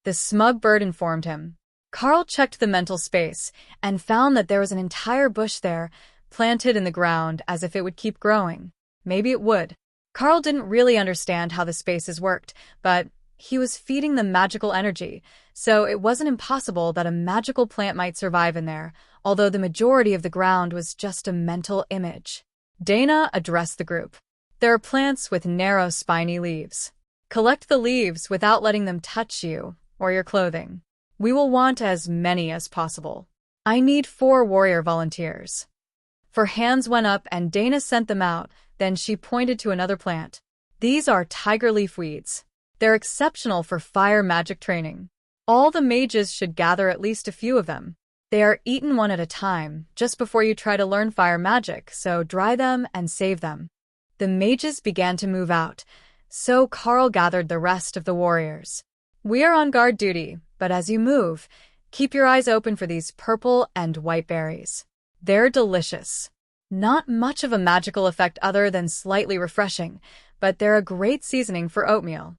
The smug bird informed him. Carl checked the mental space and found that there was an entire bush there, planted in the ground as if it would keep growing. Maybe it would. Carl didn't really understand how the spaces worked, but he was feeding them magical energy, so it wasn't impossible that a magical plant might survive in there, although the majority of the ground was just a mental image. Dana addressed the group. There are plants with narrow, spiny leaves. Collect the leaves without letting them touch you or your clothing. We will want as many as possible. I need 4 warrior volunteers. For hands went up and Dana sent them out, then she pointed to another plant. These are tiger leaf weeds. They're exceptional for fire magic training. All the mages should gather at least a few of them. They are eaten one at a time, just before you try to learn fire magic, so dry them and save them. The mages began to move out, so Carl gathered the rest of the warriors. We are on guard duty, but as you move, keep your eyes open for these purple and white berries. They're delicious. Not much of a magical effect other than slightly refreshing, but they're a great seasoning for oatmeal.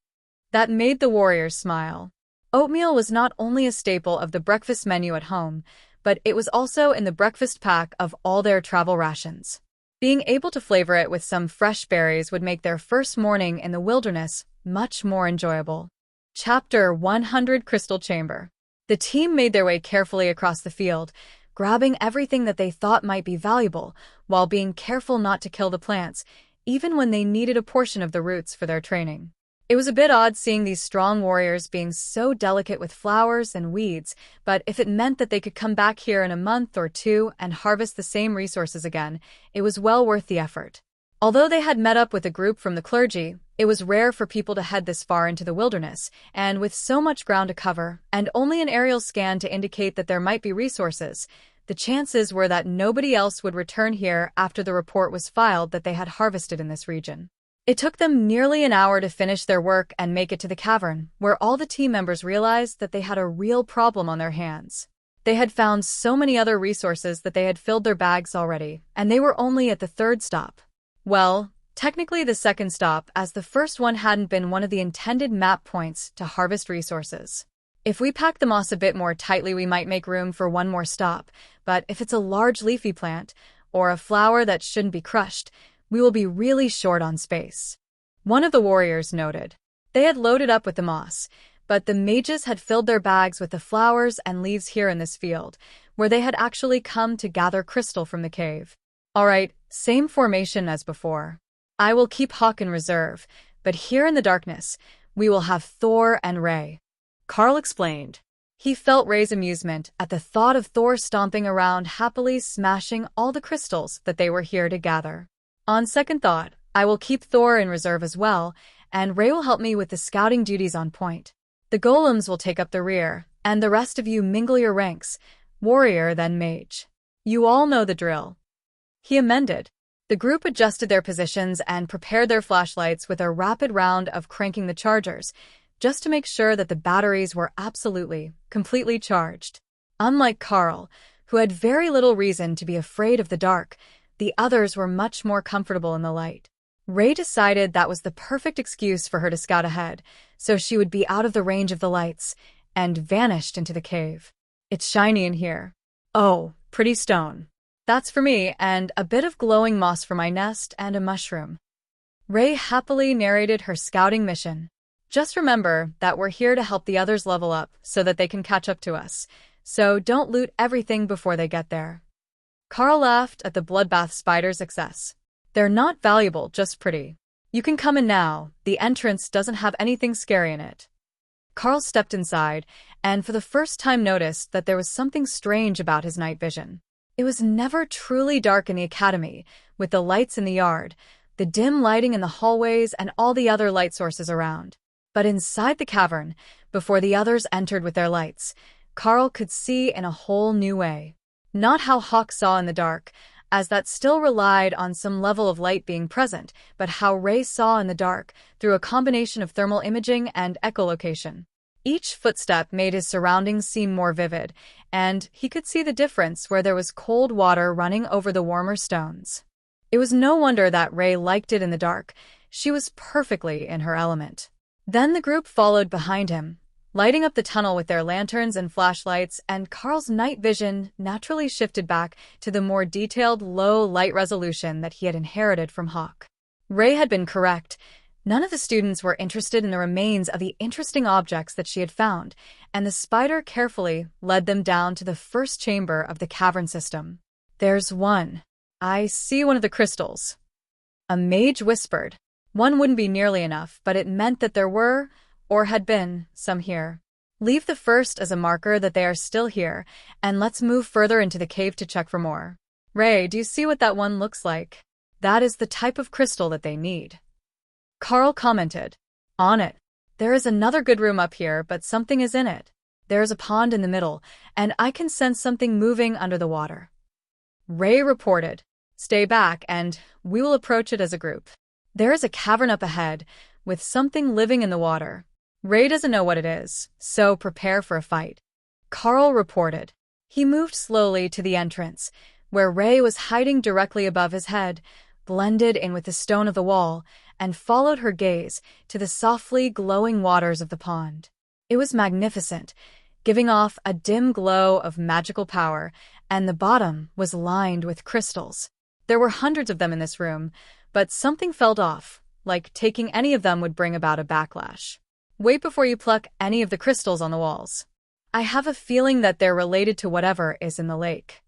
That made the warriors smile. Oatmeal was not only a staple of the breakfast menu at home, but it was also in the breakfast pack of all their travel rations. Being able to flavor it with some fresh berries would make their first morning in the wilderness much more enjoyable. Chapter 100 Crystal Chamber. The team made their way carefully across the field, grabbing everything that they thought might be valuable, while being careful not to kill the plants, even when they needed a portion of the roots for their training. It was a bit odd seeing these strong warriors being so delicate with flowers and weeds, but if it meant that they could come back here in a month or two and harvest the same resources again, it was well worth the effort. Although they had met up with a group from the clergy, it was rare for people to head this far into the wilderness, and with so much ground to cover, and only an aerial scan to indicate that there might be resources, the chances were that nobody else would return here after the report was filed that they had harvested in this region. It took them nearly an hour to finish their work and make it to the cavern, where all the team members realized that they had a real problem on their hands. They had found so many other resources that they had filled their bags already, and they were only at the third stop. Well, technically the second stop, as the first one hadn't been one of the intended map points to harvest resources. If we pack the moss a bit more tightly, we might make room for one more stop, but if it's a large leafy plant, or a flower that shouldn't be crushed, we will be really short on space. One of the warriors noted. They had loaded up with the moss, but the mages had filled their bags with the flowers and leaves here in this field, where they had actually come to gather crystal from the cave. All right, same formation as before. I will keep Hawk in reserve, but here in the darkness, we will have Thor and Ray. Carl explained. He felt Ray's amusement at the thought of Thor stomping around happily smashing all the crystals that they were here to gather. On second thought, I will keep Thor in reserve as well, and Ray will help me with the scouting duties on point. The golems will take up the rear, and the rest of you mingle your ranks, warrior then mage. You all know the drill. He amended. The group adjusted their positions and prepared their flashlights with a rapid round of cranking the chargers, just to make sure that the batteries were absolutely, completely charged. Unlike Carl, who had very little reason to be afraid of the dark, the others were much more comfortable in the light. Ray decided that was the perfect excuse for her to scout ahead, so she would be out of the range of the lights, and vanished into the cave. It's shiny in here. Oh, pretty stone. That's for me, and a bit of glowing moss for my nest and a mushroom. Ray happily narrated her scouting mission. Just remember that we're here to help the others level up so that they can catch up to us, so don't loot everything before they get there. Carl laughed at the bloodbath spider's excess. They're not valuable, just pretty. You can come in now, the entrance doesn't have anything scary in it. Carl stepped inside, and for the first time noticed that there was something strange about his night vision. It was never truly dark in the academy, with the lights in the yard, the dim lighting in the hallways, and all the other light sources around. But inside the cavern, before the others entered with their lights, Carl could see in a whole new way. Not how Hawk saw in the dark, as that still relied on some level of light being present, but how Ray saw in the dark, through a combination of thermal imaging and echolocation. Each footstep made his surroundings seem more vivid, and he could see the difference where there was cold water running over the warmer stones. It was no wonder that Ray liked it in the dark. She was perfectly in her element. Then the group followed behind him, lighting up the tunnel with their lanterns and flashlights, and Carl's night vision naturally shifted back to the more detailed, low light resolution that he had inherited from Hawk. Ray had been correct. None of the students were interested in the remains of the interesting objects that she had found, and the spider carefully led them down to the first chamber of the cavern system. There's one. I see one of the crystals. A mage whispered. One wouldn't be nearly enough, but it meant that there were, or had been, some here. Leave the first as a marker that they are still here, and let's move further into the cave to check for more. Ray, do you see what that one looks like? That is the type of crystal that they need. Carl commented. On it. There is another good room up here, but something is in it. There is a pond in the middle, and I can sense something moving under the water. Ray reported. Stay back, and we will approach it as a group. There is a cavern up ahead, with something living in the water. Ray doesn't know what it is, so prepare for a fight. Carl reported. He moved slowly to the entrance, where Ray was hiding directly above his head, blended in with the stone of the wall, and followed her gaze to the softly glowing waters of the pond. It was magnificent, giving off a dim glow of magical power, and the bottom was lined with crystals. There were hundreds of them in this room, but something felt off, like taking any of them would bring about a backlash. Wait before you pluck any of the crystals on the walls. I have a feeling that they're related to whatever is in the lake.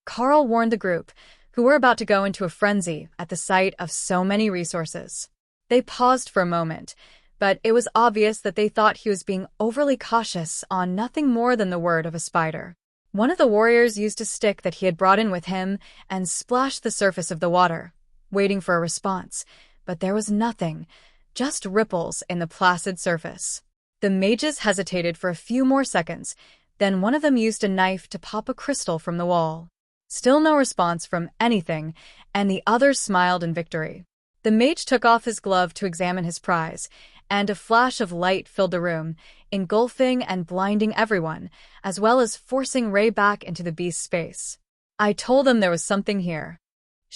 Carl warned the group, who were about to go into a frenzy at the sight of so many resources. They paused for a moment, but it was obvious that they thought he was being overly cautious on nothing more than the word of a spider. One of the warriors used a stick that he had brought in with him and splashed the surface of the water, waiting for a response, but there was nothing, just ripples in the placid surface. The mages hesitated for a few more seconds, then one of them used a knife to pop a crystal from the wall. Still no response from anything, and the others smiled in victory. The mage took off his glove to examine his prize, and a flash of light filled the room, engulfing and blinding everyone, as well as forcing Ray back into the beast's space. I told them there was something here,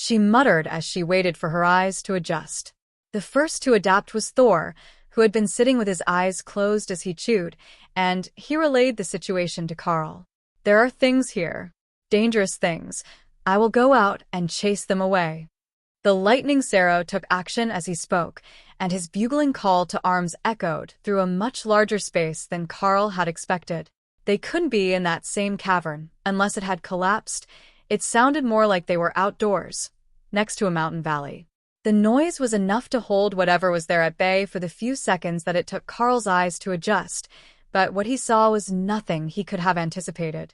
she muttered as she waited for her eyes to adjust. The first to adapt was Thor, who had been sitting with his eyes closed as he chewed, and he relayed the situation to Carl. There are things here. Dangerous things. I will go out and chase them away. The lightning Sero took action as he spoke, and his bugling call to arms echoed through a much larger space than Carl had expected. They couldn't be in that same cavern, unless it had collapsed. It sounded more like they were outdoors, next to a mountain valley. The noise was enough to hold whatever was there at bay for the few seconds that it took Carl's eyes to adjust, but what he saw was nothing he could have anticipated.